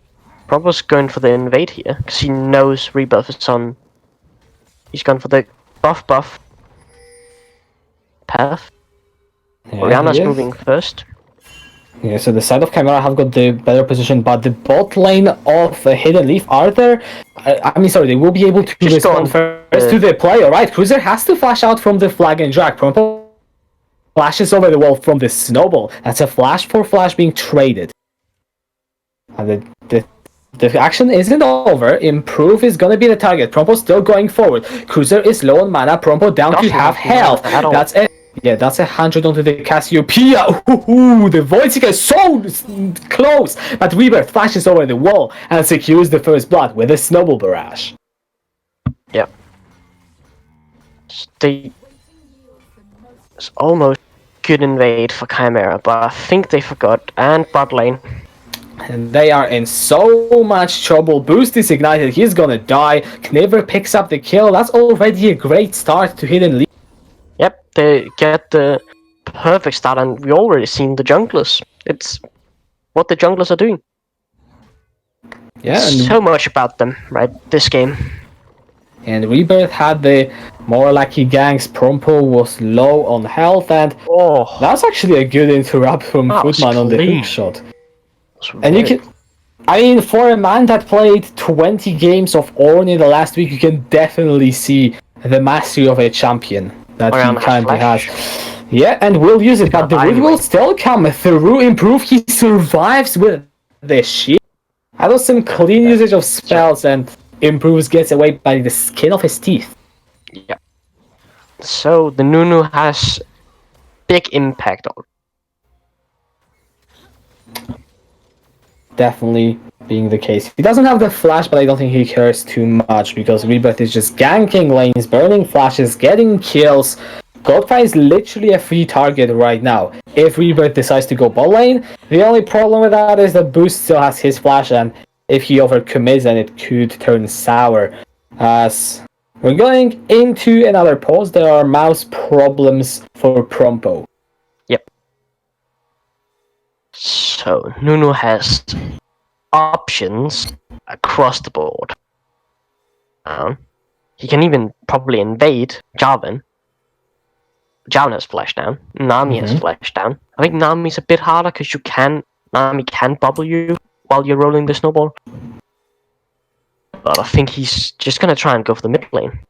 Probo's going for the invade here, because he knows Rebirth is on. He's gone for the buff path. Yeah, Orianna's moving first. Yeah, so the side of Chimaera have got the better position, but the bot lane of Hidden Leaf are there. They will be able to just respond first to the play. Alright, Cruiser has to flash out from the flag and drag. Prompo flashes over the wall from the snowball. That's a flash for flash being traded. And the action isn't over. Improve is gonna be the target. Prompo still going forward. Cruiser is low on mana. Prompo down to half health. That's it. Yeah, that's 100 onto the Cassiopeia. Ooh, the Voidseeker is so close. But Rebirth flashes over the wall and secures the first blood with a snowball barrage. Yeah. It's almost good invade for Chimaera, but I think they forgot. And bot lane. And they are in so much trouble. Boost is ignited. He's gonna die. Kniver picks up the kill. That's already a great start to Hidden Leaf. Yep, they get the perfect start, and we already seen the junglers. It's what the junglers are doing. Yeah, so much about them, right? This game. And Rebirth had the more lucky ganks. Prompo was low on health, and that's actually a good interrupt from Footman on the hook shot. And you can, for a man that played 20 games of Ornn in the last week, you can definitely see the mastery of a champion that he currently has. Yeah, and will use it, but the root will still come through. Improve, he survives with the shield. That was some clean usage of spells, and Improves gets away by the skin of his teeth. Yeah. So the Nunu has big impact on. Definitely being the case. He doesn't have the flash, but I don't think he cares too much because Rebirth is just ganking lanes, burning flashes, getting kills. Godfrey is literally a free target right now. If Rebirth decides to go bot lane, the only problem with that is that Boost still has his flash, and if he overcommits, then it could turn sour. As we're going into another pause, there are mouse problems for Prompo. Yep. So Nunu has options across the board. down. He can even probably invade Jarvan. Jarvan has flash down. Nami has flash down. I think Nami's a bit harder because Nami can bubble you while you're rolling the snowball. But I think he's just gonna try and go for the mid lane.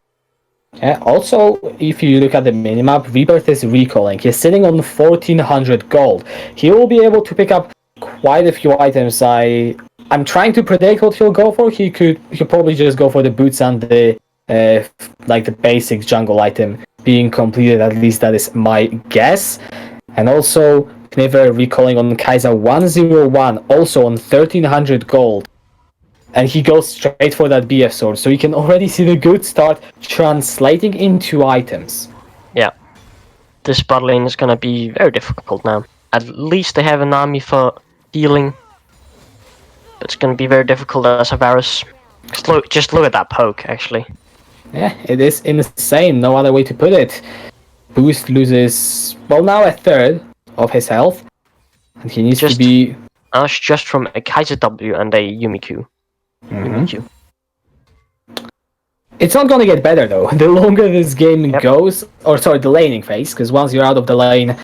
Yeah, also, if you look at the minimap, Rebirth is recalling. He's sitting on 1400 gold. He will be able to pick up quite a few items. I'm trying to predict what he'll go for. He could probably just go for the boots and the the basic jungle item being completed. At least that is my guess. And also, Kniver recalling on Kaiser 101, also on 1300 gold. And he goes straight for that BF sword, so you can already see the good start translating into items. Yeah. This bot lane is gonna be very difficult now. At least they have an army for healing. But it's gonna be very difficult as a Varus. Just look at that poke, actually. Yeah, it is insane, no other way to put it. Boost loses, well, now a third of his health. And he needs to be... That's just from a Kaiser W and a Yumi Q. It's not gonna get better though. The longer this game goes, the laning phase, because once you're out of the lane,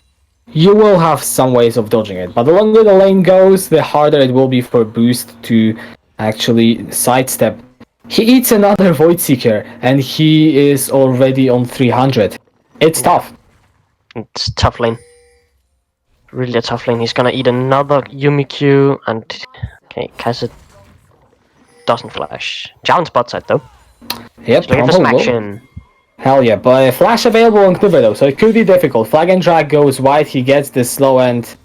you will have some ways of dodging it. But the longer the lane goes, the harder it will be for Boost to actually sidestep. He eats another Void Seeker, and he is already on 300. It's tough. It's a tough lane. Really a tough lane. He's gonna eat another Yumi Q, and okay, Kaiser doesn't flash. Jarvan's bot side though. Yep, look at this action. Hell yeah, but flash available on Kniver though, so it could be difficult. Flag and drag goes wide, he gets the slow end.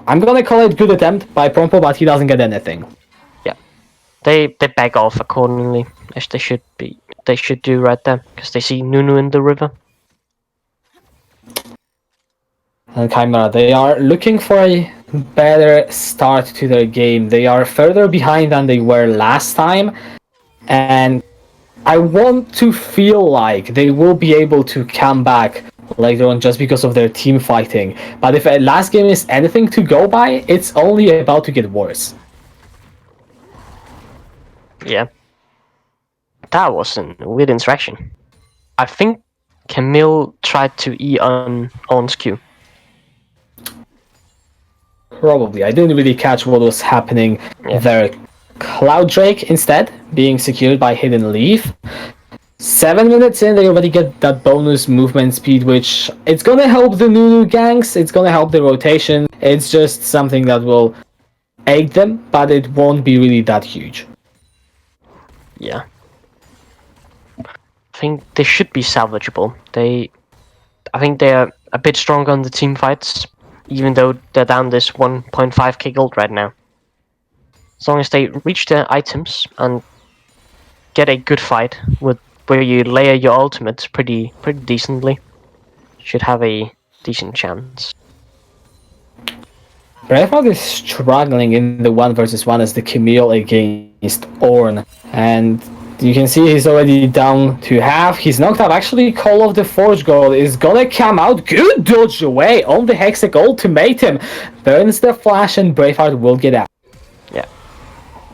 I'm gonna call it good attempt by Prompo, but he doesn't get anything. Yeah, they back off accordingly, as they should be. They should do right there, because they see Nunu in the river. And Chimaera, they are looking for a better start to their game. They are further behind than they were last time, and I want to feel like they will be able to come back later on just because of their team fighting. But if a last game is anything to go by, it's only about to get worse. Yeah. That was a weird interaction. I think Camille tried to E on Ornn's Q. Probably. I didn't really catch what was happening there. Cloud Drake instead being secured by Hidden Leaf. 7 minutes in, they already get that bonus movement speed, which it's gonna help the Nunu ganks, it's gonna help the rotation. It's just something that will aid them, but it won't be really that huge. Yeah. I think they should be salvageable. I think they're a bit stronger on the team fights, even though they're down this 1.5k gold right now. As long as they reach their items and get a good fight with where you layer your ultimates pretty decently, should have a decent chance. Braveheart is struggling in the 1 versus 1 as the Camille against Ornn, and you can see he's already down to half. He's knocked up. Actually, Call of the Forge Gold is gonna come out. Good dodge away on the Hexa ultimatum. Burns the flash and Braveheart will get out. Yeah.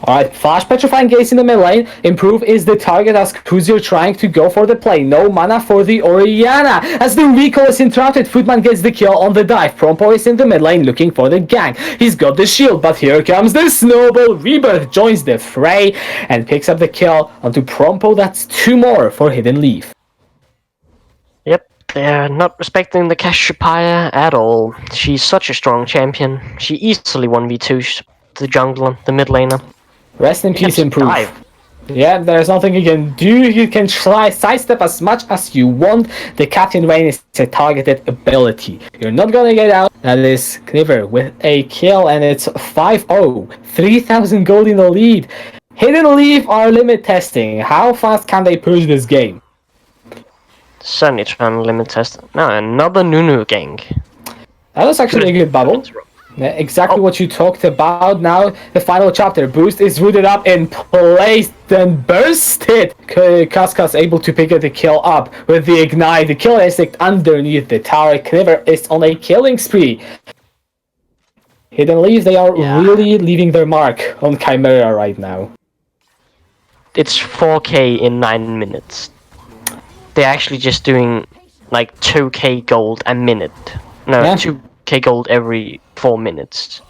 Alright, Flash Petrifying Gaze in the mid lane. Improve is the target as Kruzier trying to go for the play. No mana for the Orianna. As the recall is interrupted, Footman gets the kill on the dive. Prompo is in the mid lane looking for the gank. He's got the shield, but here comes the snowball. Rebirth joins the fray and picks up the kill onto Prompo. That's 2 more for Hidden Leaf. Yep, they're not respecting the Chimaera at all. She's such a strong champion. She easily 1v2's the jungler, the mid laner. Rest in peace, Improve. Yeah, there's nothing you can do. You can try sidestep as much as you want. The Captain Rain is a targeted ability. You're not gonna get out. That is Kniver with a kill, and it's 5-0. 3,000 gold in the lead. Hidden Leaf are limit testing. How fast can they push this game? Certainly trying to limit test. Now another Nunu gang. That was actually a good bubble. Yeah, exactly what you talked about. Now the final chapter. Boost is rooted up in place, then burst it. Casca's able to pick the kill up with the ignite. The kill instinct underneath the tower. Kniver is on a killing spree. Hidden Leaf, they are really leaving their mark on Chimaera right now. it's 4k in 9 minutes. They're actually just doing like 2k gold a minute. No, Yeah. 2k gold every 4 minutes.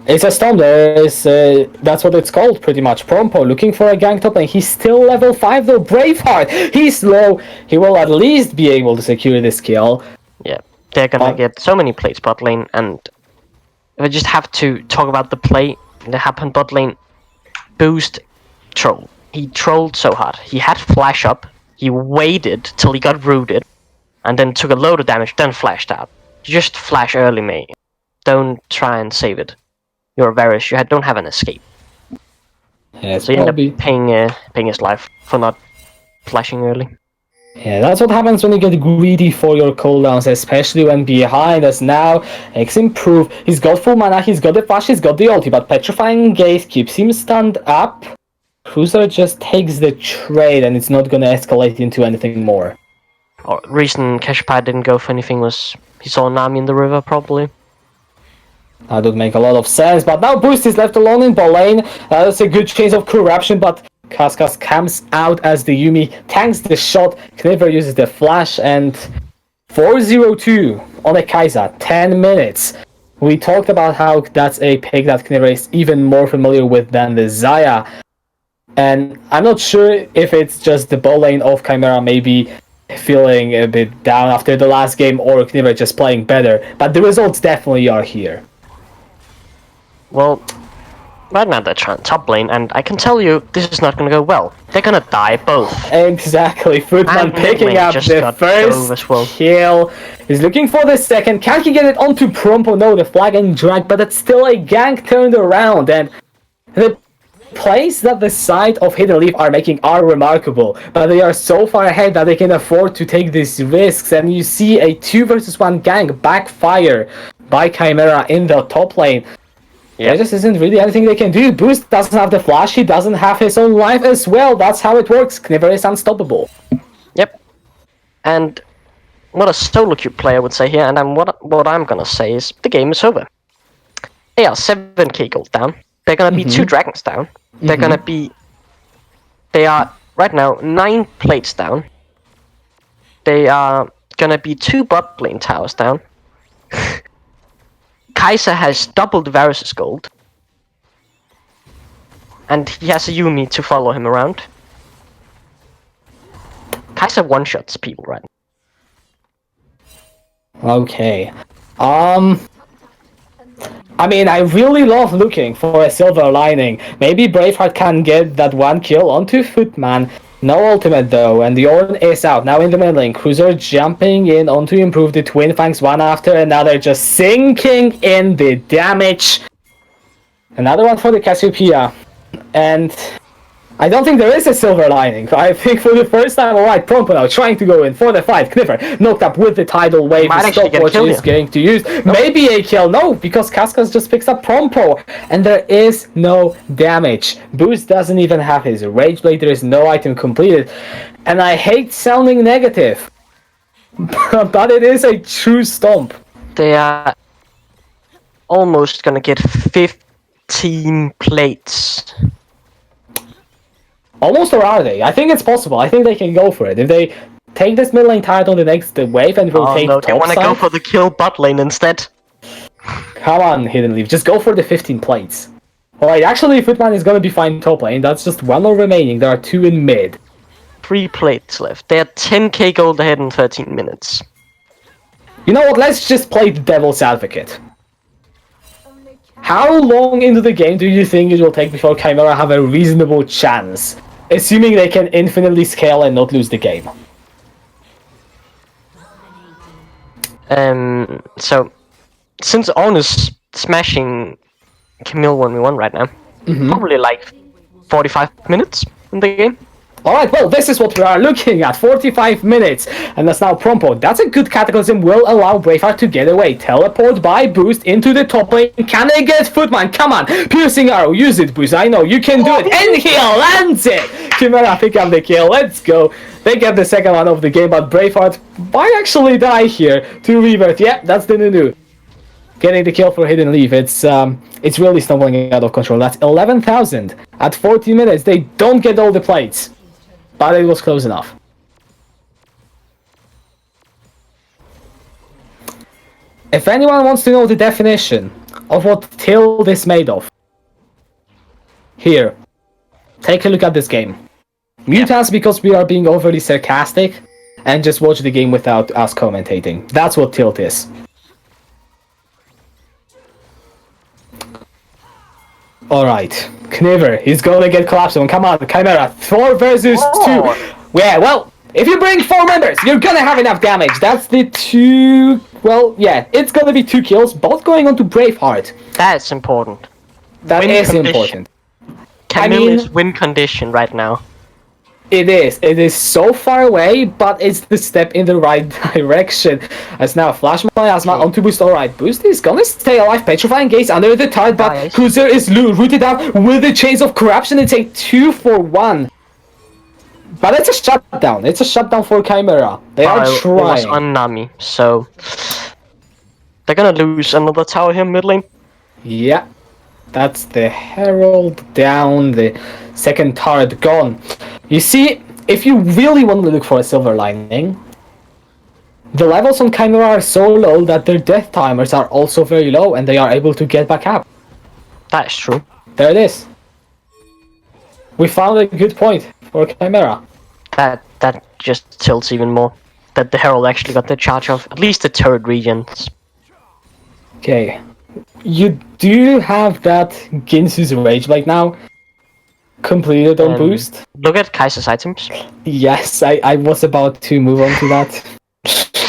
It's a storm. That's what it's called, pretty much. Prompo looking for a gank top lane. He's still level 5 though. Braveheart, he's low. He will at least be able to secure this kill. Yeah, they're gonna get so many plays bot lane, and we just have to talk about the play that happened bot lane. Boost troll. He trolled so hard. He had flash up. He waited till he got rooted, and then took a load of damage. Then flashed out. Just flash early, mate. Don't try and save it. You're Varus. You don't have an escape. Yeah, So you end up paying his life for not flashing early. Yeah, that's what happens when you get greedy for your cooldowns, especially when behind us now. X improve. He's got full mana, he's got the flash, he's got the ulti, but Petrifying Gaze keeps him stunned up. Cruiser just takes the trade and it's not gonna escalate into anything more. Reason Cassiopeia didn't go for anything was he saw Nami in the river, probably. That would make a lot of sense, but now Boost is left alone in bot lane. That's a good chance of corruption, but Kaskas comes out as the Yuumi tanks the shot. Kniver uses the flash, and 4-0-2 on a Kai'Sa, 10 minutes. We talked about how that's a pick that Kniver is even more familiar with than the Xayah. And I'm not sure if it's just the bot lane of Chimaera maybe feeling a bit down after the last game, or Kniver just playing better, but the results definitely are here. Well, right now they're trying top lane, and I can tell you this is not going to go well. They're going to die both. Exactly, Footman picking up the first kill. He's looking for the second. Can he get it onto Prompo? No, the flag and drag, but it's still a gank turned around, and the plays that the side of Hidden Leaf are making are remarkable, but they are so far ahead that they can afford to take these risks, and you see a 2 versus 1 gank backfire by Chimaera in the top lane. There just isn't really anything they can do. Boost doesn't have the flash, he doesn't have his own life as well. That's how it works. Kniver is unstoppable. Yep. And what a solo queue player would say here, and what I'm gonna say is the game is over. They are 7k gold down. They're gonna be 2 dragons down. They're gonna be... They are, right now, 9 plates down. They are gonna be 2 bot lane towers down. Kai'Sa has doubled Varus' gold. And he has a Yuumi to follow him around. Kai'Sa one-shots people right now. Okay. I mean, I really love looking for a silver lining. Maybe Braveheart can get that 1 kill onto Footman. No ultimate though, and the Ornn is out. Now in the mid lane, Cruiser jumping in on to improve the Twin Fangs one after another, just sinking in the damage. Another one for the Cassiopeia. And I don't think there is a silver lining. I think for the first time, alright, Prompo now trying to go in for the fight. Kniver knocked up with the tidal wave. The stopwatch is going to use. Maybe a kill. No, because Kaskas just picks up Prompo. And there is no damage. Boost doesn't even have his Rage Blade. There is no item completed. And I hate sounding negative. But it is a true stomp. They are almost gonna get 15 plates. Almost, or are they? I think it's possible. I think they can go for it. If they take this mid lane title on the next wave and rotate top side... they want to go for the kill bot lane instead. Come on, Hidden Leaf. Just go for the 15 plates. Alright, actually, Footman is going to be fine top lane. That's just 1 more remaining. There are 2 in mid. 3 plates left. They are 10k gold ahead in 13 minutes. You know what? Let's just play the devil's advocate. How long into the game do you think it will take before Chimaera have a reasonable chance? Assuming they can infinitely scale and not lose the game. So, since Ornn is smashing Camille 1v1 right now, probably like 45 minutes in the game. Alright, well, this is what we are looking at. 45 minutes. And that's now Prompo. That's a good Cataclysm. Will allow Braveheart to get away. Teleport by Boost into the top lane. Can they get Footman? Come on. Piercing Arrow. Use it, Boost. I know you can do it. And he lands it. Chimaera pick up the kill. Let's go. They get the second one of the game, but Braveheart might actually die here to Rebirth. Yeah, that's the new. getting the kill for Hidden Leaf. It's really stumbling out of control. That's 11,000 at 40 minutes. They don't get all the plates, but it was close enough. If anyone wants to know the definition of what Tilt is made of, here, take a look at this game. Mute us because we are being overly sarcastic, and just watch the game without us commentating. That's what Tilt is. Alright, Kniver, he's gonna get collapsed on. Come on, Chimaera, 4 versus 2. Yeah, well, if you bring 4 members, you're gonna have enough damage. That's the 2... Well, yeah, it's gonna be 2 kills, both going on to Braveheart. That's important. That is important. Camille is win condition right now. It is so far away, but it's the step in the right direction. As now Flash Miasma onto Boost. Alright, Boost is gonna stay alive. Petrifying Gaze under the turret, but Cruiser is rooted out with the Chains of Corruption. It's a 2-for-1. But it's a shutdown. It's a shutdown for Chimaera. They are trying. It was on Nami, so they're gonna lose another tower here mid lane. Yeah. That's the Herald down, the second turret gone. You see, if you really want to look for a silver lining, the levels on Chimaera are so low that their death timers are also very low and they are able to get back up. That's true. There it is. We found a good point for Chimaera. That just tilts even more. That the Herald actually got the charge of at least the turret regions. Okay. You do have that Ginsu's Rage Blade now completed on Boost. Look at Kaiser's items. Yes, I was about to move on to that.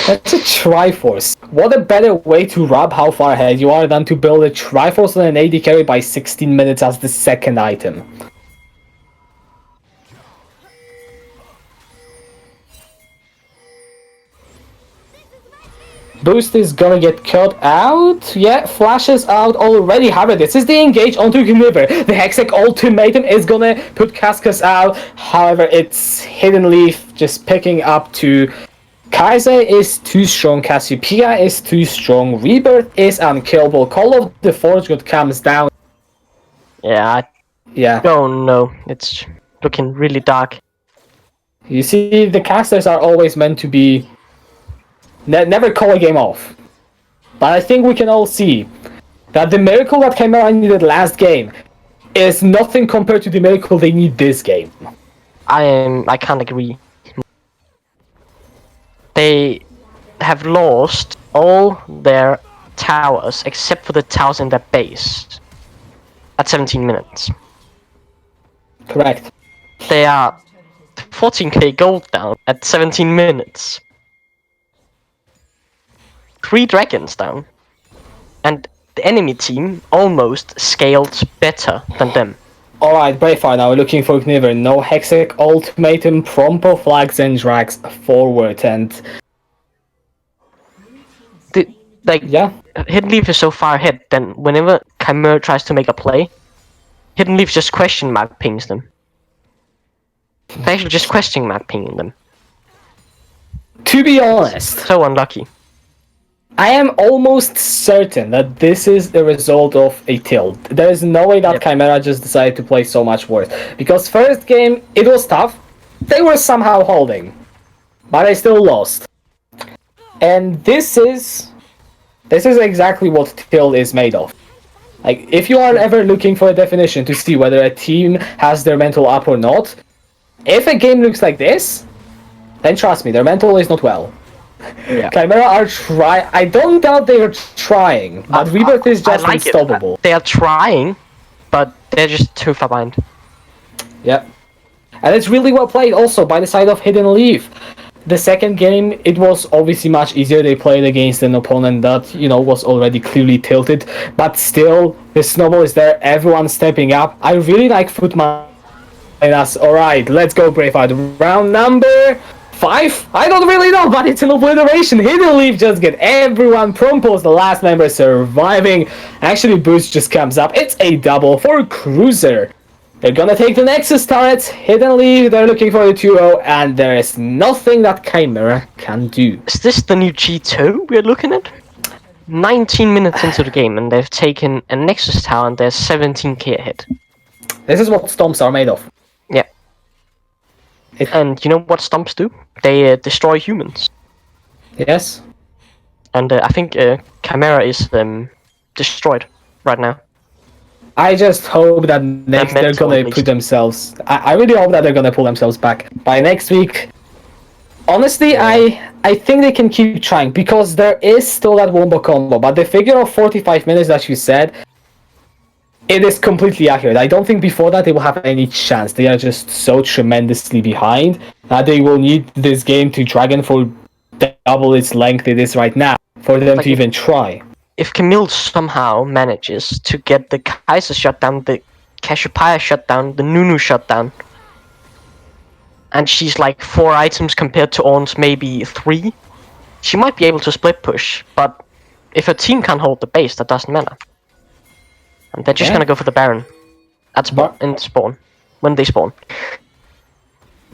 That's a Triforce. What a better way to rub how far ahead you are than to build a Triforce on an AD carry by 16 minutes as the second item. Boost is gonna get cut out. Yeah, flashes out already. However, this is the engage onto Kniver. The Hextech ultimatum is gonna put Cascas out. However, it's Hidden Leaf just picking up to... Kaiser is too strong. Cassiopeia is too strong. Rebirth is unkillable. Call of the Forge God comes down. Yeah, Yeah. don't know. It's looking really dark. You see, the casters are always meant to be... never call a game off. But I think we can all see that the miracle that Chimaera needed last game is nothing compared to the miracle they need this game. I can't agree. They have lost all their towers except for the towers in their base at 17 minutes. Correct. They are 14k gold down at 17 minutes. 3 dragons down. And the enemy team almost scaled better than them. Alright, Braveheart now looking for Kniver. No Hextech ultimatum, Prompo flags and drags forward, and... yeah. Hidden Leaf is so far ahead, then whenever Chimaera tries to make a play, Hidden Leaf just question mark pings them. They actually just question mark pinging them. To be honest, So unlucky. I am almost certain that this is the result of a tilt. There is no way that Chimaera just decided to play so much worse. Because first game, it was tough. They were somehow holding. But they still lost. And this is exactly what tilt is made of. Like, if you are ever looking for a definition to see whether a team has their mental up or not, if a game looks like this, then trust me, their mental is not well. Yeah. Chimaera are trying. I don't doubt they are trying, but Rebirth is just unstoppable. They are trying, but they're just too far behind. Yep. And it's really well played also by the side of Hidden Leaf. The second game, it was obviously much easier. They played against an opponent that, you know, was already clearly tilted. But still, the snowball is there, everyone stepping up. I really like Footman. Alright, let's go Braveheart. Round number 5? I don't really know, but it's an obliteration. Hidden Leaf just get everyone. Prompos, the last member, surviving. Actually, Boost just comes up. It's a double for Cruiser. They're gonna take the Nexus turrets. Hidden Leaf, they're looking for the 2-0, and there is nothing that Chimaera can do. Is this the new G2 we're looking at? 19 minutes into the game, and they've taken a Nexus tower, and they're 17k ahead. This is what stomps are made of. Yeah. And you know what stomps do? They destroy humans. Yes. And I think Chimaera is destroyed right now. I just hope that next they're gonna put themselves. I really hope that they're gonna pull themselves back by next week. Honestly, yeah. I think they can keep trying because there is still that wombo combo, but the figure of 45 minutes that you said, it is completely accurate. I don't think before that they will have any chance. They are just so tremendously behind that they will need this game to drag in for double its length it is right now for them to even try. If Camille somehow manages to get the Kaiser shut down, the Cassiopeia shut down, the Nunu shut down, and she's like 4 items compared to Ornn's maybe 3, she might be able to split push, but if her team can't hold the base, that doesn't matter. And they're just gonna go for the Baron at spawn, when they spawn.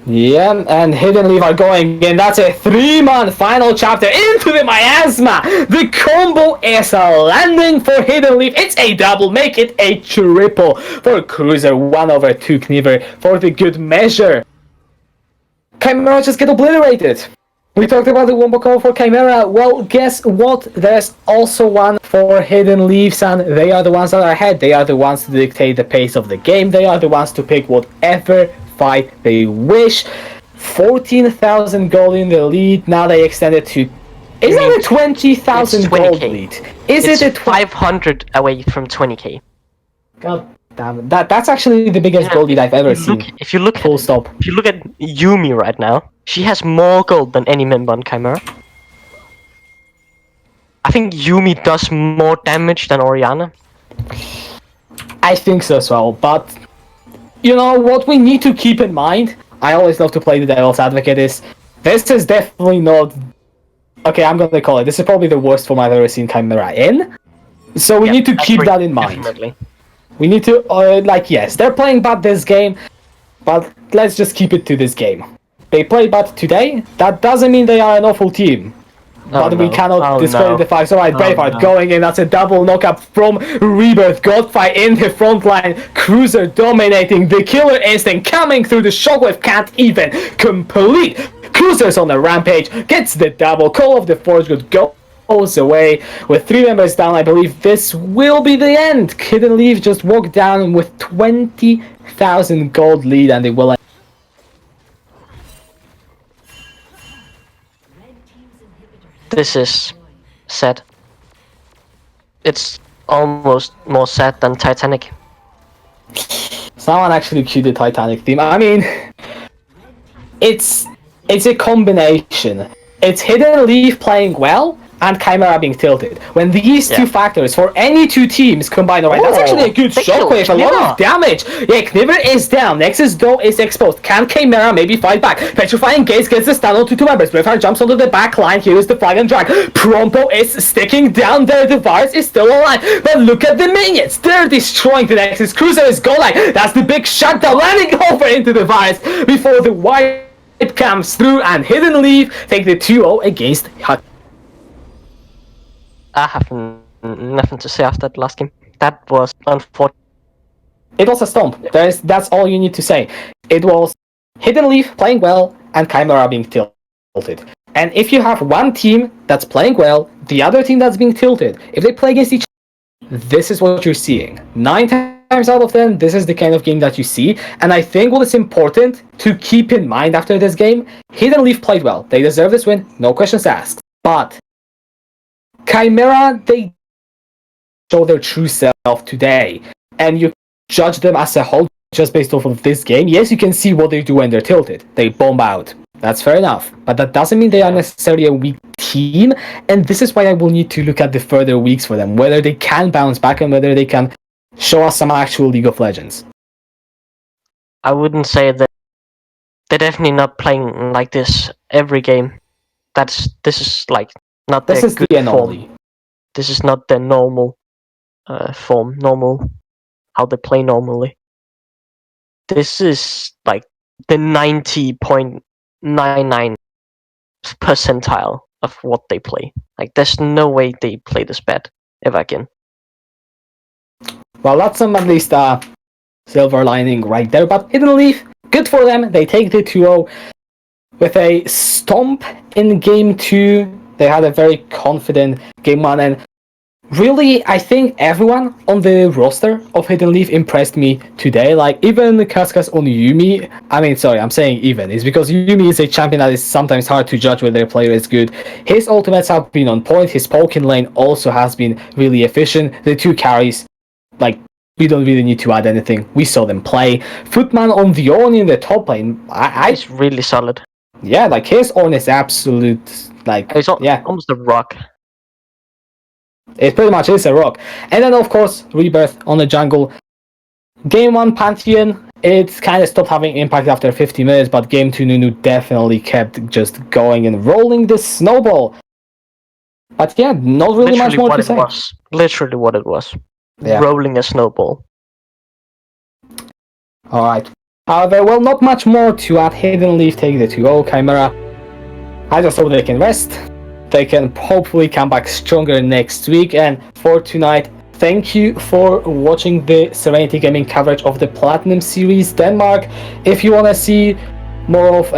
Yeah, and Hidden Leaf are going in. That's a 3-man final chapter into the miasma. The combo is landing for Hidden Leaf. It's a double, make it a triple for Cruiser 1/2 Kniver for the good measure. Chimaera just get obliterated. We talked about the wombo combo for Chimaera. Well, guess what? There's also one for Hidden Leaves, and they are the ones that are ahead. They are the ones to dictate the pace of the game. They are the ones to pick whatever fight they wish. 14,000 gold in the lead. Now they extended to. Is it a 20,000 gold lead? Is it 500 away from 20k? God damn it. That's actually the biggest gold lead I've ever seen. If you look full stop. If you look at Yumi right now, she has more gold than any member on Chimaera. I think Yumi does more damage than Orianna. I think so as well, but you know what we need to keep in mind, I always love to play the devil's advocate, is this is definitely not... Okay, I'm gonna call it. This is probably the worst form I've ever seen Chimaera in. So we need to keep that in mind. Definitely. We need to, yes, they're playing bad this game, but let's just keep it to this game. They play bad today, that doesn't mean they are an awful team. But we cannot discredit the facts. Alright, Braveheart going in. That's a double knockup from Rebirth. Godfire in the front line. Cruiser dominating. The killer instinct coming through. The shockwave can't even complete. Cruiser's on the rampage. Gets the double. Call of the Forge Good goes away. With 3 members down, I believe this will be the end. Hidden Leaf just walked down with 20,000 gold lead, and they will end. This is sad. It's almost more sad than Titanic. Someone actually cued the Titanic theme. I mean, it's a combination. It's Hidden Leaf playing well and Chimaera being tilted. When these two factors for any two teams combine, alright, that's actually a good shockwave, a lot of damage. Yeah, Kniver is down. Nexus though is exposed. Can Chimaera maybe fight back? Petrifying Gaze gets the stun onto 2 members. Braveheart jumps onto the back line. Here is the flag and drag. Prompo is sticking down there. The virus is still alive. But look at the minions. They're destroying the Nexus. Cruiser is going. That's the big shutdown landing over into the virus before the white comes through, and Hidden Leaf take the 2-0 against Hut. I have nothing to say after that last game. That was unfortunate. It was a stomp. That's all you need to say. It was Hidden Leaf playing well and Chimaera being tilted. And if you have one team that's playing well, the other team that's being tilted, if they play against each other, this is what you're seeing. 9 times out of 10, this is the kind of game that you see. And I think what is important to keep in mind after this game, Hidden Leaf played well. They deserve this win, no questions asked. But Chimaera, they show their true self today, and you judge them as a whole just based off of this game. Yes, you can see what they do when they're tilted. They bomb out. That's fair enough. But that doesn't mean they are necessarily a weak team, and this is why I will need to look at the further weeks for them, whether they can bounce back and whether they can show us some actual League of Legends. I wouldn't say that they're definitely not playing like this every game. This is like not their good form. This is not their normal form, normal how they play normally. This is like the 90.99 percentile of what they play. Like, there's no way they play this bad ever again. Well, that's at least a silver lining right there. But Hidden Leaf, good for them. They take the 2-0 with a stomp in game 2. They had a very confident game 1, and really, I think everyone on the roster of Hidden Leaf impressed me today. Like, even Kaskas on Yumi. I mean, sorry, I'm saying even. It's because Yumi is a champion that is sometimes hard to judge whether a player is good. His ultimates have been on point. His poke in lane also has been really efficient. The 2 carries, like, we don't really need to add anything. We saw them play. Footman on the Ornn in the top lane. It's really solid. Yeah, like, his Ornn is absolute, like, It's almost a rock. It pretty much is a rock. And then, of course, Rebirth on the jungle. Game 1 Pantheon, it kind of stopped having impact after 50 minutes, but Game 2 Nunu definitely kept just going and rolling the snowball. But yeah, not really Literally much more what to it say. was. Literally what it was. Yeah. Rolling a snowball. Alright. However, well, not much more to add. Hidden Leaf take the 2-0. Chimaera, I just hope they can rest. They can hopefully come back stronger next week. And for tonight, thank you for watching the Serenity Gaming coverage of the Platinum Series Denmark. If you want to see more of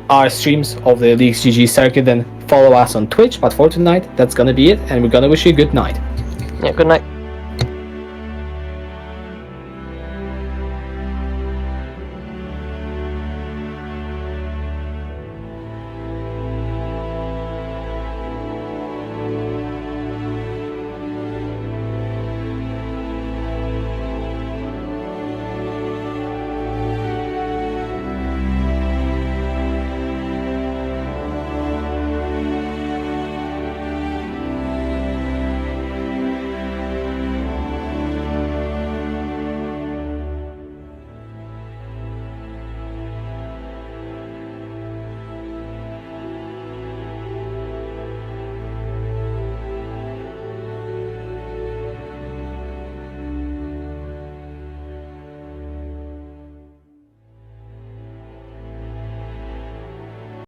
our streams of the Leagues GG circuit, then follow us on Twitch. But for tonight, that's gonna be it, and we're gonna wish you a good night. Yeah, good night.